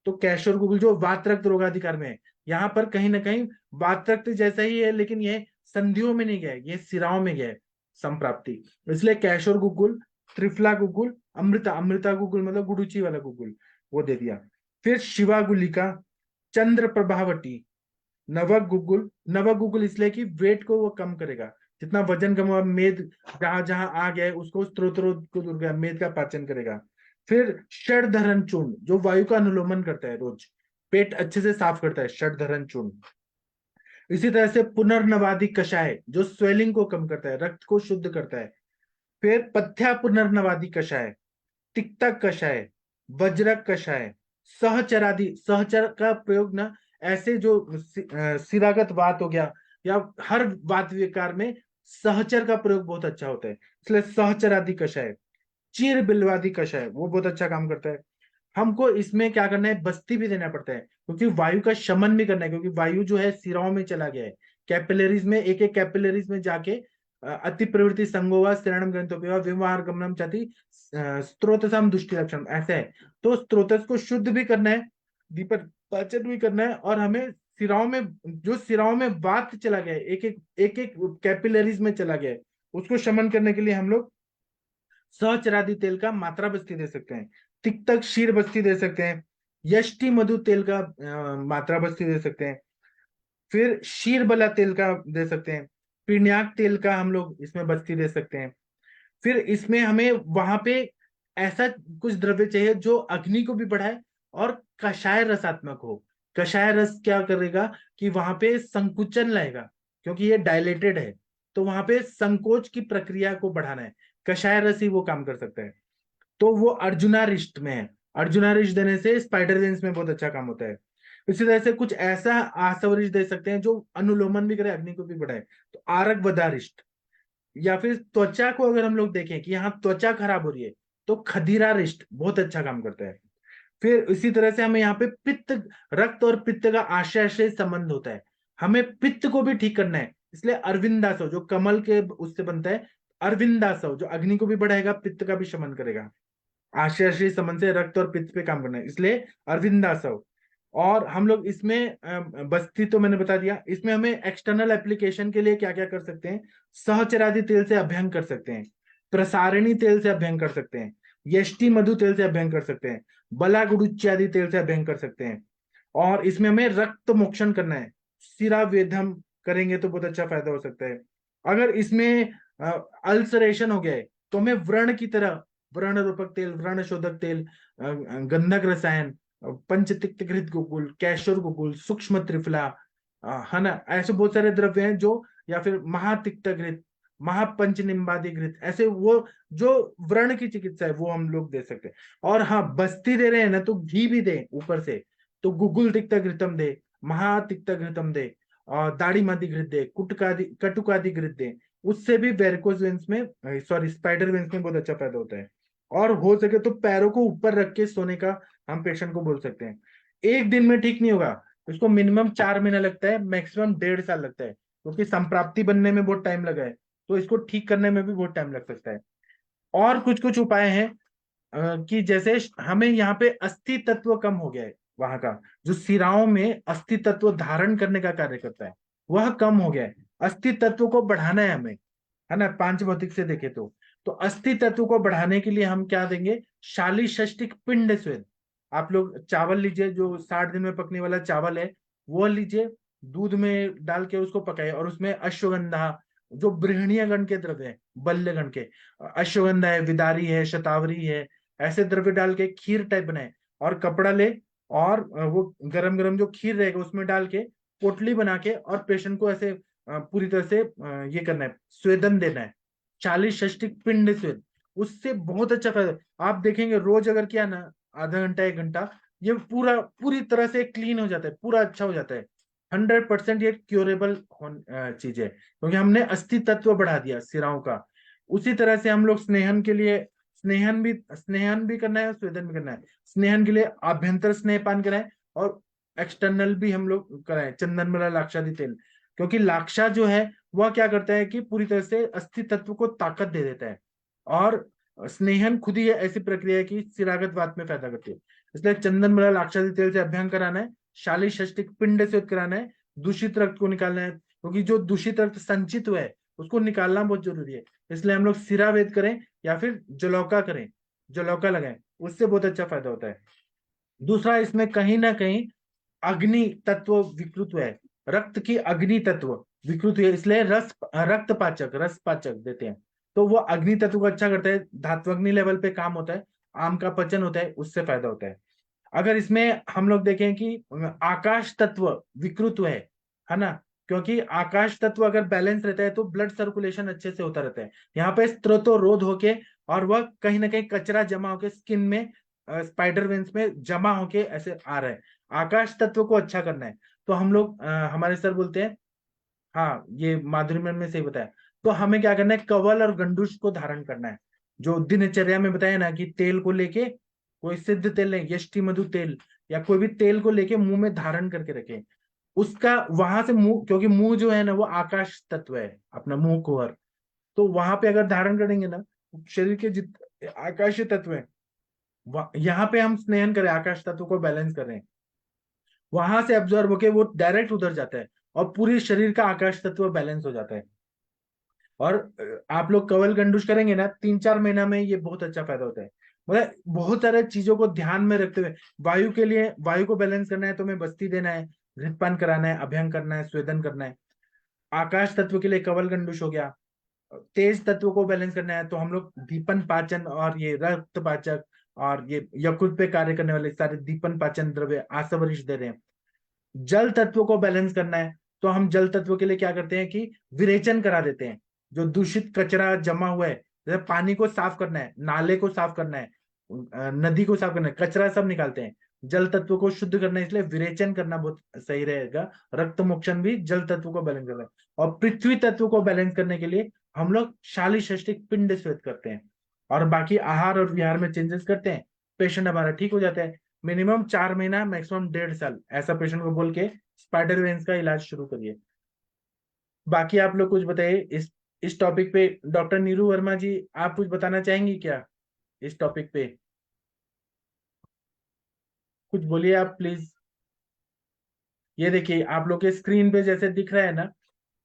Speaker 1: तो कैशोर गुग्गुल जो वात रक्त रोगाधिकार में है, यहाँ पर कहीं ना कहीं वात रक्त जैसा ही है, लेकिन ये संधियों में नहीं गया है, ये सिराओं में गया है संप्राप्ति। इसलिए कैशोर गुग्गुल, त्रिफला गुग्गुल, अमृता, अमृता गुग्गुल मतलब गुडुचि वाला गुग्गुल, वो दे दिया। फिर शिवा गुलिका, चंद्र प्रभावटी, नवक गुग्गुल। नवक गुग्गुल इसलिए कि वेट को वो कम करेगा, जितना वजन कम हुआ, मेद जहां जहां आ गया है उसको स्त्रोत को दूर करेगा, मेद का पाचन करेगा। फिर षडधरण चूर्ण जो वायु का अनुलोमन करता है रोज, पेट अच्छे से साफ करता है, षडधरण चूर्ण। इसी तरह से पुनर्नवादी कषाय जो स्वेलिंग को कम करता है, रक्त को शुद्ध करता है। फिर पथ्या पुनर्नवादी कषाय, तिक्तक कषाय, वज्रक कषाय, सहचरादि। सहचर का प्रयोग ना, ऐसे जो सिरागत वात हो गया, या हर वात विकार में सहचर का प्रयोग बहुत अच्छा होता है, इसलिए सहचरादि कषाय। चीर बिल्वादि कषाय वो बहुत अच्छा काम करता है। हमको इसमें क्या करना है, बस्ती भी देना पड़ता है, क्योंकि वायु का शमन भी करना है, क्योंकि वायु जो है सिराओं में चला गया है, कैपिलरीज में, एक एक कैपिलरीज में जाके अति प्रवृत्ति संगोवा शरणम ग्रंथोपि व्यवहार गमनम चाति स्त्रोतसम दुष्टि लक्षण, ऐसे है। तो स्त्रोतस को शुद्ध भी करना है, दीपक पाचन भी करना है, और हमें सिराओं में, जो सिराओं में वात चला गया है, एक एक कैपिलरीज में चला गया है, उसको शमन करने के लिए हम लोग सहचरादि तेल का मात्रा बस्ती दे सकते हैं, तिक्तक क्षीर बस्ती दे सकते हैं, यष्टि मधु तेल का मात्रा बस्ती दे सकते हैं, फिर शीर बला तेल का दे सकते हैं, पिण्याक तेल का हम लोग इसमें बस्ती दे सकते हैं। फिर इसमें हमें वहां पे ऐसा कुछ द्रव्य चाहिए जो अग्नि को भी बढ़ाए और कषाय रसात्मक हो। कषाय रस क्या करेगा कि वहां पे संकुचन लाएगा, क्योंकि ये डायलेटेड है, तो वहां पे संकोच की प्रक्रिया को बढ़ाना है, कषाय रस ही वो काम कर सकता है। तो वो अर्जुनारिष्ट में है, अर्जुनारिष्ट देने से स्पाइडर वेन्स में बहुत अच्छा काम होता है। इसी तरह से कुछ ऐसा आसवरिश दे सकते हैं जो अनुलोमन भी करे, अग्नि को भी बढ़ाए, तो आरक बदारिष्ट। या फिर त्वचा को अगर हम लोग देखें कि यहाँ त्वचा खराब हो रही है, तो खदीरारिष्ट बहुत अच्छा काम करता है। फिर इसी तरह से हमें यहाँ पे पित्त, रक्त और पित्त का आशय आशय संबंध होता है, हमें पित्त को भी ठीक करना है, इसलिए अरविंदासव जो कमल के उससे बनता है, अरविंदासव जो अग्नि को भी बढ़ाएगा, पित्त का भी शमन करेगा, आश्रय संबंध से रक्त और पित्त पे काम करना है, इसलिए अरविंदासव। और हम लोग इसमें बस्ती तो मैंने बता दिया, इसमें हमें एक्सटर्नल एप्लीकेशन के लिए क्या क्या कर सकते हैं, सहचरादि तेल से अभ्यंग कर सकते हैं, प्रसारिणी तेल से अभ्यंग कर सकते हैं, यष्टि मधु तेल से अभ्यंग कर सकते हैं, बला गुडुच्यादि तेल से अभ्यंग कर सकते हैं। और इसमें हमें रक्त मोक्षण करना है, सिरा वेदम करेंगे तो बहुत अच्छा फायदा हो सकता है। अगर इसमें अल्सरेशन हो गया है, तो हमें व्रण की तरह व्रण रूपक तेल, व्रण शोधक तेल, गंधक रसायन, पंचतिक्त घृत गोकुल, कैशोर गोकुल, सूक्ष्म त्रिफला, है ना, ऐसे बहुत सारे द्रव्य हैं जो, या फिर महातिक्त घृत, महापंच निम्बादि घृत, ऐसे वो जो व्रण की चिकित्सा है वो हम लोग दे सकते हैं। और हाँ, बस्ती दे रहे हैं ना, तो घी भी दे ऊपर से, तो गुगुल तिक्त घृतम दे, महातिक्त घृतम दे, और दाढ़ी मादी घृत दे, कुटकादि कटुकादि घृत दे, उससे भी वेरिकोज वेन्स में, सॉरी स्पाइडर वेन्स में बहुत अच्छा फायदा होता है। और हो सके तो पैरों को ऊपर रख के सोने का हम पेशेंट को बोल सकते हैं। एक दिन में ठीक नहीं होगा, इसको मिनिमम 4 महीना लगता है, मैक्सिमम 1.5 साल लगता है, क्योंकि संप्राप्ति बनने में बहुत टाइम लगा है, तो इसको ठीक करने में भी बहुत टाइम लग सकता है। और कुछ कुछ उपाय हैं, कि जैसे हमें यहाँ पे अस्थि तत्व कम हो गया है, वहां का जो सिराओं में अस्थि तत्व धारण करने का कार्य करता है वह कम हो गया है, अस्थि तत्व को बढ़ाना है हमें, है ना, पांच भौतिक से देखे तो अस्थि तत्व को बढ़ाने के लिए हम क्या देंगे, शाली षष्टिक पिंड स्वेद। आप लोग चावल लीजिए, जो 60 दिन में पकने वाला चावल है, वो लीजिए, दूध में डाल के उसको पकाइए, और उसमें अश्वगंधा, जो बृहणीय गण के द्रव्य है, बल्य गण के, अश्वगंधा है, विदारी है, शतावरी है, ऐसे द्रव्य डाल के खीर टाइप बनाए, और कपड़ा ले, और वो गरम गरम जो खीर रहेगा उसमें डाल के पोटली बना के, और पेशेंट को ऐसे पूरी तरह से ये करना है, स्वेदन देना है, 40 षष्टिक पिंड स्वेद। उससे बहुत अच्छा फायदा, आप देखेंगे रोज अगर किया ना, आधा घंटा 1 घंटा, ये पूरी तरह से क्लीन हो जाता है, पूरा अच्छा हो जाता है। 100% ये क्योरेबल चीज है, क्योंकि हमने अस्थि तत्व बढ़ा दिया सिराओं का। उसी तरह से हम लोग स्नेहन के लिए, स्नेहन भी करना है और स्वेदन भी करना है। स्नेहन के लिए आभ्यंतर स्नेहपान कराएं, और एक्सटर्नल भी हम लोग कराएं, चंदन मला लाक्षादि तेल, क्योंकि लाक्षा जो है वह क्या करता है कि पूरी तरह से अस्थि तत्व को ताकत दे देता है। और स्नेहन खुद ही ऐसी प्रक्रिया है कि सिरागत वात में फायदा करती है, इसलिए चंदन मला लाक्षादि तेल से अभ्यंग कराना है, शाली षष्टिक पिंड से कराना है, दूषित रक्त को निकालना है, क्योंकि जो दूषित रक्त संचित हुआ है उसको निकालना बहुत जरूरी है। इसलिए हम लोग सिरावेद करें, या फिर जलौका करें, जलौका लगाएं, उससे बहुत अच्छा फायदा होता है। दूसरा, इसमें कहीं ना कहीं अग्नि तत्व विकृत है, रक्त की अग्नि तत्व विकृत है, इसलिए रक्त पाचक, रस पाचक देते हैं, तो वो अग्नि तत्व को अच्छा करता है, धात्वग्नि लेवल पे काम होता है, आम का पचन होता है, उससे फायदा होता है। अगर इसमें हम लोग देखें कि आकाश तत्व विकृत है ना, क्योंकि आकाश तत्व अगर बैलेंस रहता है तो ब्लड सर्कुलेशन अच्छे से होता रहता है, यहाँ पे स्त्रोतोरोध होके, और वह कहीं ना कहीं कचरा जमा होके स्किन में, स्पाइडर वेन्स में जमा होके ऐसे आ रहा है। आकाश तत्व को अच्छा करना है, तो हम लोग हमारे सर बोलते हैं, हाँ ये माधुरी मैम ने सही बताया, तो हमें क्या करना है, कवल और गंडूश को धारण करना है, जो दिनचर्या में बताया ना, कि तेल को लेके कोई सिद्ध तेल नहीं, यष्टि मधु तेल या कोई भी तेल को लेके मुंह में धारण करके रखें, उसका वहां से मुंह, क्योंकि मुंह जो है ना वो आकाश तत्व है, अपना मुंह कुहर, तो वहां पे अगर धारण करेंगे ना, शरीर के जित आकाशीय तत्व है, यहाँ पे हम स्नेहन करें, आकाश तत्व को बैलेंस करें, वहां से एब्जॉर्ब होके वो डायरेक्ट उधर जाता है और पूरी शरीर का आकाश तत्व बैलेंस हो जाता है। और आप लोग कवल गंडूश करेंगे ना, 3-4 महीना में ये बहुत अच्छा फायदा होता है। मतलब बहुत सारे चीजों को ध्यान में रखते हुए, वायु के लिए, वायु को बैलेंस करना है तो हमें बस्ती देना है, घृतपान कराना है, अभ्यंग करना है, स्वेदन करना है। आकाश तत्व के लिए कवल गंडूश हो गया। तेज तत्व को बैलेंस करना है तो हम लोग दीपन पाचन और ये रक्त पाचक और ये यकृत पे कार्य करने वाले सारे दीपन पाचन द्रव्य आसवरिश दे रहे हैं। जल तत्व को बैलेंस करना है तो हम जल तत्व के लिए क्या करते हैं कि विरेचन करा देते हैं। जो दूषित कचरा जमा हुआ है, जैसे पानी को साफ करना है, नाले को साफ करना है, नदी को साफ करना है, कचरा सब निकालते हैं। जल तत्व को शुद्ध करना है, इसलिए विरेचन करना बहुत सही रहेगा। रक्त मोक्षण भी जल तत्व को बैलेंस करना है। और पृथ्वी तत्व को बैलेंस करने के लिए हम लोग शालीषष्टिक पिंड स्वेद करते हैं और बाकी आहार और विहार में चेंजेस करते हैं, पेशेंट हमारा ठीक हो जाता है। मिनिमम 4 महीना, मैक्सिमम 1.5 साल, ऐसा पेशेंट को बोल के स्पाइडर वेन्स का इलाज शुरू करिए। बाकी आप लोग कुछ बताइए इस टॉपिक पे। डॉक्टर नीरू वर्मा जी, आप कुछ बताना चाहेंगी क्या इस टॉपिक पे? कुछ बोलिए आप प्लीज। ये देखिए आप लोग के स्क्रीन पे जैसे दिख रहा है ना,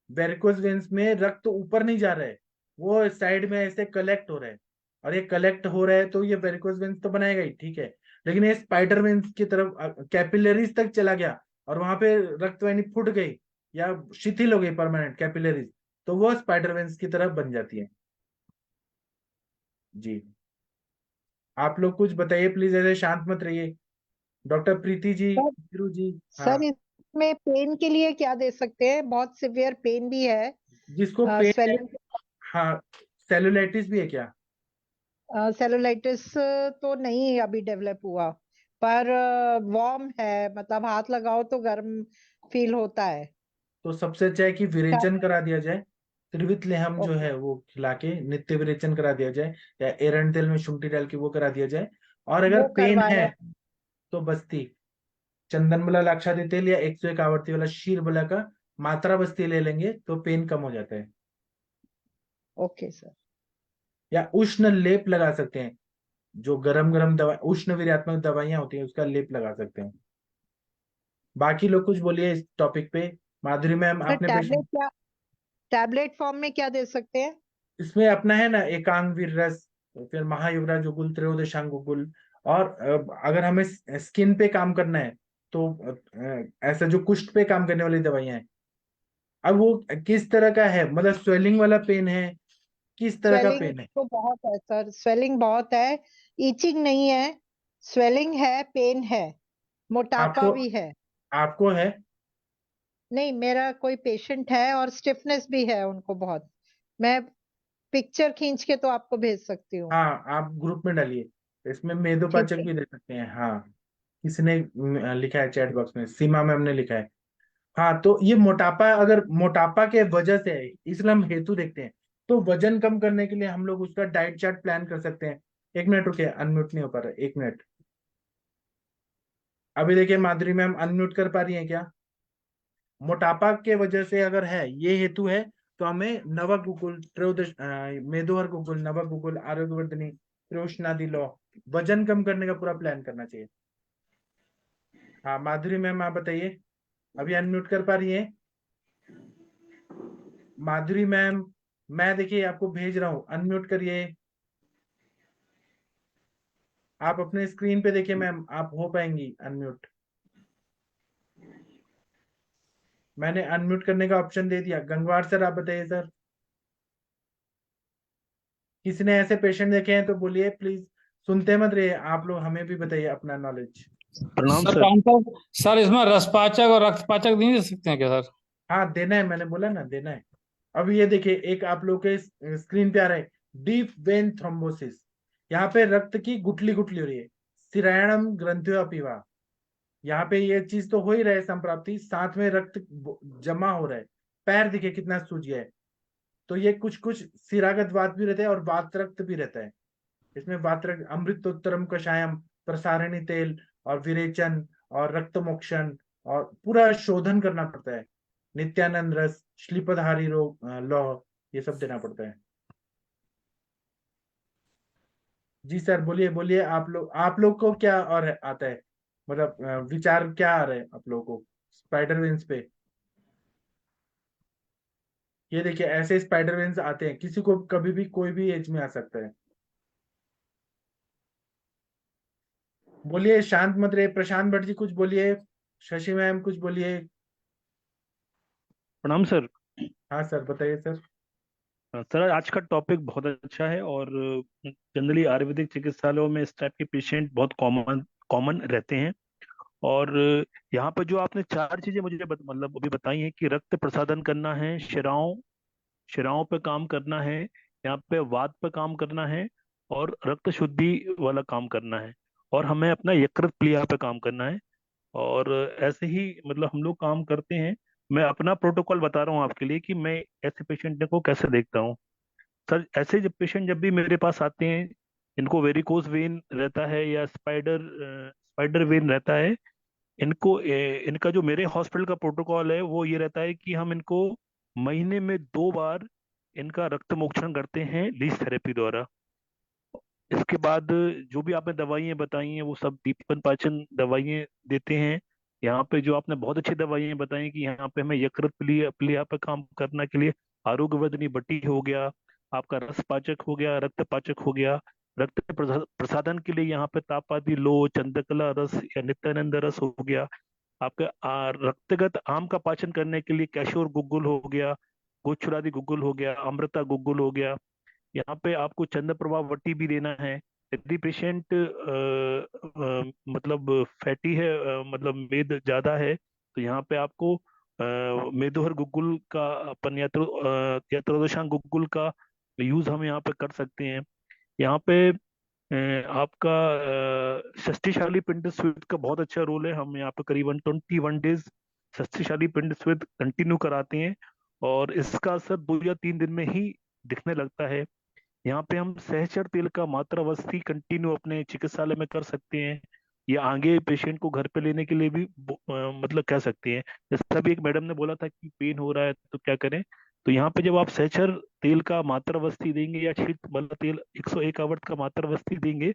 Speaker 1: वेरिकोज वेन्स में रक्त ऊपर नहीं जा रहा है, वो साइड में ऐसे कलेक्ट हो रहा है। और ये कलेक्ट हो रहा है तो ये वेरिकोज वेन्स तो बनाएगा ही, ठीक है, लेकिन ये स्पाइडर वेन्स की तरफ कैपिलरीज तक चला गया और वहां पे रक्त वाहिनी फूट गई या शिथिल हो गई परमानेंट कैपिलरीज, तो वो स्पाइडर वेन्स की तरफ बन जाती है। जी, आप लोग कुछ बताइए प्लीज, ऐसे शांत मत रहिए। डॉक्टर प्रीति जी,
Speaker 2: सर
Speaker 1: वीरू जी। हाँ,
Speaker 2: सर इसमें पेन के लिए क्या दे सकते हैं? बहुत सिवियर पेन भी है,
Speaker 1: जिसको पेन है।
Speaker 2: स्वेलिंग।
Speaker 1: हाँ, सेलुलाइटिस भी है क्या?
Speaker 2: सेलुलाइटिस तो नहीं अभी डेवलप हुआ, पर वार्म है, मतलब हाथ लगाओ तो गर्म फील होता है।
Speaker 1: तो सबसे अच्छा है कि
Speaker 2: क्या?
Speaker 1: विरेचन करा दिया जाए। त्रिवित लेहम जो
Speaker 2: ओके।
Speaker 1: है वो खिला के नित्य विरेचन करा दिया जाए, या एरंड तेल में शुंठी डाल के वो करा दिया जाए। और अगर
Speaker 2: वो
Speaker 1: पेन है
Speaker 2: करवाया।
Speaker 1: तो बस्ती, चंदन बला लाक्षादित तेल या 101 आवर्ती वाला शीर बला का मात्रा बस्ती ले लेंगे तो पेन कम हो जाता है।
Speaker 2: Okay sir.
Speaker 1: या उष्ण लेप लगा सकते हैं, जो गरम गरम दवा, उष्ण वीर्यात्मक दवाइयां होती हैं उसका लेप लगा सकते हैं। बाकी लोग कुछ बोलिए इस टॉपिक पे। माधुरी मैम,
Speaker 2: सर
Speaker 1: आपने
Speaker 2: टैबलेट
Speaker 1: पेशेंट,
Speaker 2: क्या, टैबलेट फॉर्म में क्या दे सकते हैं?
Speaker 1: इसमें अपना है ना एकांग वीर रस, फिर महायुवराज उगुल, त्रयोदशांग उगुल। और अगर हमें स्किन पे काम करना है तो ऐसा जो कुष्ठ पे काम करने वाली दवाइयां हैं। अब वो किस तरह का है, मतलब स्वेलिंग वाला पेन है, किस तरह का
Speaker 2: स्वेलिंग
Speaker 1: पेन है?
Speaker 2: तो बहुत है सर, स्वेलिंग बहुत है। ईचिंग नहीं है, स्वेलिंग है, पेन है, मोटापा
Speaker 1: आपको
Speaker 2: भी है।
Speaker 1: आपको है?
Speaker 2: नहीं, मेरा कोई पेशेंट है और स्टिफनेस भी है उनको बहुत। मैं पिक्चर खींच के तो आपको भेज सकती हूँ।
Speaker 1: हाँ, आप ग्रुप में डालिए, इसमें
Speaker 2: ठीक
Speaker 1: मेदोपाचक
Speaker 2: है।
Speaker 1: भी दे सकते हैं। हाँ, किसी ने लिखा है चैट बॉक्स में, सीमा मैम ने लिखा है। हाँ, तो ये मोटापा, अगर मोटापा के वजह से है, इसलिए हम हेतु देखते हैं। तो वजन कम करने के लिए हम लोग उसका डाइट चार्ट प्लान कर सकते हैं। 1 मिनट रुकिए, अनम्यूट नहीं हो पा रहा, 1 मिनट। अभी देखिए माधुरी मैम अनम्यूट कर पा रही हैं क्या? मोटापा के वजह से अगर है, ये हेतु है, तो हमें नवक गुकुल, त्रयोदश मेदोहर गुकुल, नवक गुकुल, आरोग्यवर्धनी, त्रियोशनादि लौ, वजन कम करने का पूरा प्लान करना चाहिए। हाँ माधुरी मैम, आप बताइए, अभी अनम्यूट कर पा रही हैं माधुरी मैम? मैं देखिए आपको भेज रहा हूँ, अनम्यूट करिए। आप अपने स्क्रीन पे देखिए मैम, आप हो पाएंगी अनम्यूट? मैंने अनम्यूट करने का ऑप्शन दे दिया। गंगवार सर, आप बताइए सर, किसी ने ऐसे पेशेंट देखे हैं तो बोलिए प्लीज। सुनते मत रहिए आप लोग, हमें भी बताइए अपना नॉलेज।
Speaker 3: प्रणाम
Speaker 4: सर
Speaker 3: सर।
Speaker 4: काउंटर, सर इसमें रसपाचक और रक्तपाचक नहीं दे सकते हैं क्या सर?
Speaker 1: हाँ देना है, मैंने बोला ना देना है। अब ये देखिए, एक आप लोग के स्क्रीन पे आ रहा है डीप वेन थ्रोम्बोसिस। यहाँ पे रक्त की गुठली गुठली हो रही है, शिरायणम ग्रंथियो अपीवा। यहाँ पे ये चीज तो हो ही रहा है संप्राप्ति, साथ में रक्त जमा हो रहा है। पैर देखिए कितना सूज गया है। तो ये कुछ कुछ सिरागत वात भी रहता है और वात रक्त भी रहता है। इसमें वात रक्त, अमृतोत्तरम कषायम, प्रसारणी तेल और विरेचन और रक्त मोक्षण और पूरा शोधन करना पड़ता है। नित्यानंद रस, श्लीपधारी रोग लौह, ये सब देना पड़ता है। जी सर, बोलिए बोलिए। आप लोग को क्या और आता है, मतलब विचार क्या आ रहे हैं आप लोगों को स्पाइडर वेन्स पे? ये देखिए, ऐसे स्पाइडर वेन्स आते हैं, किसी को कभी भी कोई भी एज में आ सकता है। बोलिए, शांत मत रहे। प्रशांत भट्ट जी कुछ बोलिए, शशि मैम कुछ बोलिए।
Speaker 3: प्रणाम सर।
Speaker 1: हाँ सर, बताइए सर।
Speaker 3: सर आज का टॉपिक बहुत अच्छा है और जनरली आयुर्वेदिक चिकित्सालयों में इस टाइप के पेशेंट बहुत कॉमन कॉमन रहते हैं। और यहाँ पर जो आपने चार चीजें मुझे मतलब अभी बताई हैं कि रक्त प्रसादन करना है, शिराओं शिराओं पे काम करना है, यहाँ पे वात पे काम करना है, और रक्त शुद्धि वाला काम करना है, और हमें अपना यकृत प्लीहा पे काम करना है। और ऐसे ही मतलब हम लोग काम करते हैं। मैं अपना प्रोटोकॉल बता रहा हूँ आपके लिए कि मैं ऐसे पेशेंट को कैसे देखता हूँ। सर ऐसे जब पेशेंट जब भी मेरे पास आते हैं, इनको वेरिकोज वेन रहता है या स्पाइडर वेन रहता है, इनका जो मेरे हॉस्पिटल का प्रोटोकॉल है वो ये रहता है कि हम इनको महीने में 2 बार इनका रक्त मोक्षण करते हैं लीच थेरेपी द्वारा। इसके बाद जो भी आपने दवाइयाँ बताई हैं वो सब दीपन पाचन दवाइयाँ देते हैं। यहाँ पे जो आपने बहुत अच्छी दवाइयाँ बताई कि यहाँ पे हमें यकृत प्लीहा पे काम करने के लिए आरोग्य वर्धनी बटी हो गया, आपका रस पाचक हो गया, रक्त पाचक हो गया, प्रसादन के लिए यहाँ पे तापादी लो, चंद्रकला रस या नित्यानंद रस हो गया, आपका रक्तगत आम का पाचन करने के लिए कैशोर गुग्गुल हो गया, गोचुरादि गुग्गुल हो गया, अमृता गुग्गुल हो गया। यहाँ पे आपको चंद्र प्रभाव वटी भी देना है। यदि पेशेंट मतलब फैटी है, मतलब मेद ज्यादा है, तो यहाँ पे आपको मेदोहर गुग्गुल का अपन यत्रोदशांग गुग्गुल का यूज हम यहाँ पे कर सकते हैं। यहाँ पे आपका षष्टिशाली पिंड स्विद का बहुत अच्छा रोल है। हम यहाँ पे करीबन 21 डेज षष्टिशाली पिंड स्विद कंटिन्यू कराते हैं, और इसका असर 2 या 3 दिन में ही दिखने लगता है। यहाँ पे हम सहचर तेल का मात्रावस्थी कंटिन्यू अपने चिकित्सालय में कर सकते हैं, या आगे पेशेंट को घर पे लेने के लिए भी मतलब कह सकते हैं। जैसे अभी एक मैडम ने बोला था कि पेन हो रहा है तो क्या करें, तो यहाँ पे जब आप सहचर तेल का मात्रावस्थी देंगे या शीत वाला तेल 101 आवर्त का मात्रावस्थी देंगे,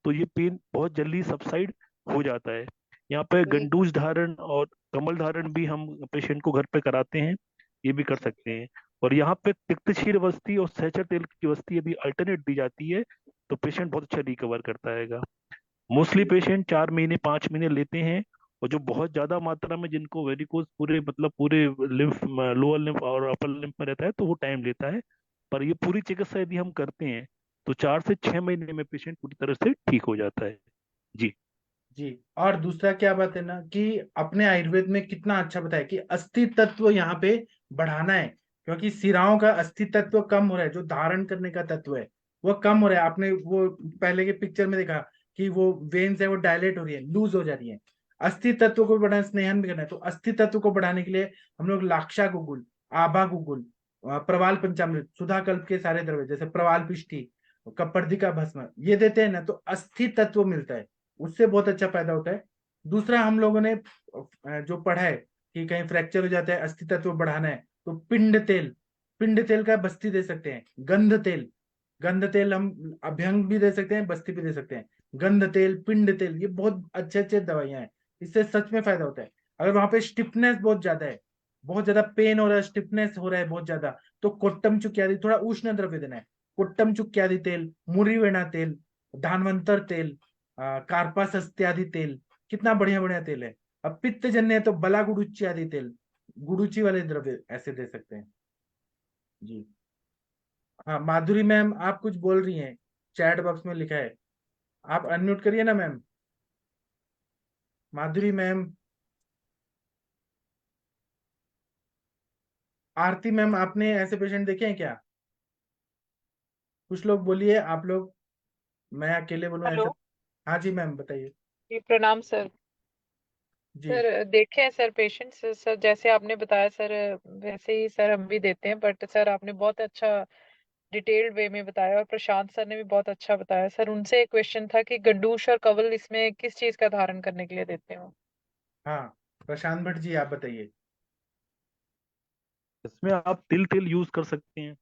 Speaker 3: तो ये पेन बहुत जल्दी सबसाइड हो जाता है। यहाँ पे
Speaker 2: एक
Speaker 3: गंडूज धारण और कमल धारण भी हम पेशेंट को घर पे कराते हैं, ये भी कर सकते हैं। और यहाँ पे तिक्तशीर वस्ती और सहचर तेल की वस्ती यदि अल्टरनेट दी जाती है तो पेशेंट बहुत अच्छा रिकवर करता है। मोस्टली पेशेंट 4 महीने 5 महीने लेते हैं, और जो बहुत ज्यादा मात्रा में जिनको वेरिकोज पूरे मतलब पूरे लिम्फ, लोअर लिम्फ और अपर लिम्फ में रहता है तो वो टाइम लेता है। पर ये पूरी चिकित्सा यदि हम करते हैं तो 4 से 6 महीने में पेशेंट पूरी तरह से ठीक हो जाता है। जी।
Speaker 1: जी। और दूसरा क्या बात है ना, कि अपने आयुर्वेद में कितना अच्छा बताया कि अस्थि तत्व यहाँ पे बढ़ाना है, क्योंकि सिराओं का अस्थि तत्व कम हो रहा है, जो धारण करने का तत्व है वो कम हो रहा है। आपने वो पहले के पिक्चर में देखा कि वो वेन्स है वो डायलेट हो रही है, लूज हो जा रही है। अस्थि तत्व को बढ़ाना, स्नेहन भी करना है, तो अस्थि तत्व को बढ़ाने के लिए हम लोग लाक्षा गुगुल, आभा गुगुल, प्रवाल पंचामृत, सुधा कल्प के सारे द्रव्य जैसे प्रवाल पिष्टी, कपर्दिका भस्म, ये देते हैं ना, तो अस्थि तत्व मिलता है, उससे बहुत अच्छा फायदा होता है। दूसरा, हम लोगों ने जो पढ़ा है कि कहीं फ्रैक्चर हो जाता है, अस्थि तत्व बढ़ाना है, तो पिंड तेल का बस्ती दे सकते हैं। गंध तेल हम अभ्यंग भी दे सकते हैं, बस्ती भी दे सकते हैं। गंध तेल, पिंड तेल, ये बहुत अच्छे अच्छे दवाइयां हैं, इससे सच में फायदा होता है। अगर वहां पे स्टिफनेस बहुत ज्यादा है, बहुत ज्यादा पेन हो रहा है, स्टिफनेस हो रहा है बहुत ज्यादा, तो कोट्टम चुक्यादि, थोड़ा उष्ण द्रव्य देना है। कोट्टम चुक्यादि तेल, मुरीवेणा तेल, धानवंतर तेल, कार्पास इत्यादि तेल, कितना बढ़िया बढ़िया तेल है। अब पित्त जन्य है तो बला गुडुची आदि तेल, गुडुची वाले द्रव्य ऐसे दे सकते हैं। जी। हाँ माधुरी मैम, आप कुछ बोल रही हैं, चैट बॉक्स में लिखा है। आप अनम्यूट करिए ना मैम, माधुरी मैम। आरती मैम, आपने ऐसे पेशेंट देखे हैं क्या? कुछ लोग बोलिए आप लोग, मैं अकेले बोलूं
Speaker 5: हेलो।
Speaker 1: ऐसा? हाँ जी मैम, बताइए।
Speaker 5: जी प्रणाम सर।
Speaker 1: जी।
Speaker 5: सर देखे हैं सर पेशेंट्स, सर जैसे आपने बताया सर वैसे ही सर हम भी देते हैं, बट सर आपने बहुत अच्छा डिटेल्ड वे में बताया और प्रशांत सर ने भी बहुत अच्छा बताया। सर उनसे एक क्वेश्चन था कि गंडूश और कवल इसमें किस चीज का धारण करने के लिए देते हो?
Speaker 1: हाँ, प्रशांत भट्ट जी आप बताइए।
Speaker 3: इसमें आप तिल तेल यूज कर सकते हैं।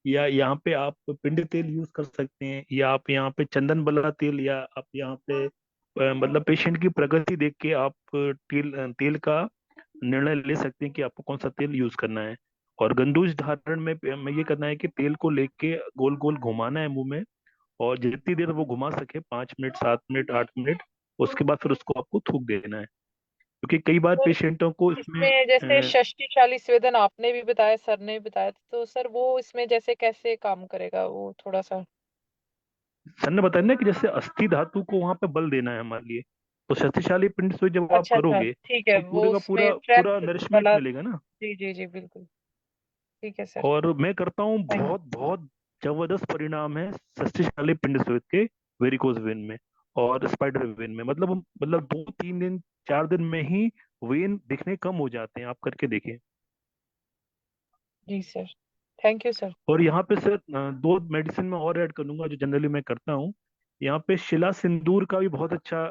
Speaker 3: या यहाँ पे आप पिंड तेल यूज कर सकते हैं, या आप यहाँ पे चंदन बल्ला तेल, या आप यहाँ पे मतलब पेशेंट की प्रगति देख के आप तेल का निर्णय ले सकते हैं कि आपको कौन सा तेल यूज करना है। और गंदूज धारण में ये करना है कि तेल को लेके गोल गोल घुमाना है मुंह में, और जितनी देर वो घुमा सके, 5 मिनट, 7 मिनट, 8 मिनट, उसके बाद फिर उसको आपको थूक देना है। क्योंकि कई बार
Speaker 5: सर
Speaker 3: पेशेंटों को इसमें
Speaker 5: इसमें जैसे षष्टिशाली स्वेदन आपने भी बताया, सर ने भी बताया, तो सर वो इसमें जैसे कैसे काम करेगा वो थोड़ा सा।
Speaker 3: सर ने बताया ना कि जैसे अस्थि धातु को वहां पे बल देना है हमारे लिए, तो शक्तिशाली पिंड से जब आप
Speaker 5: अच्छा अच्छा,
Speaker 3: करोगे
Speaker 5: ठीक है,
Speaker 3: तो
Speaker 5: वो
Speaker 3: पूरे का
Speaker 5: उसमें
Speaker 3: पूरा पूरा
Speaker 5: ट्रैक्ट
Speaker 3: नरिशमेंट
Speaker 5: वाला।
Speaker 3: मिलेगा ना।
Speaker 5: जी जी जी, बिल्कुल ठीक है सर।
Speaker 3: और मैं करता हूँ,
Speaker 5: थैंक
Speaker 3: बहुत बहुत जबरदस्त परिणाम है शक्तिशाली पिंड स्वेद के वेरिकोज वेन में और स्पाइडर वेन में। मतलब 2-3 दिन, 4 दिन में ही वेन दिखने कम हो जाते हैं, आप करके देखें।
Speaker 5: जी सर, थैंक यू सर।
Speaker 3: और यहाँ पे सर 2 मेडिसिन में और ऐड कर दूंगा जो जनरली मैं करता हूँ। यहाँ पे शिला सिंदूर का भी बहुत अच्छा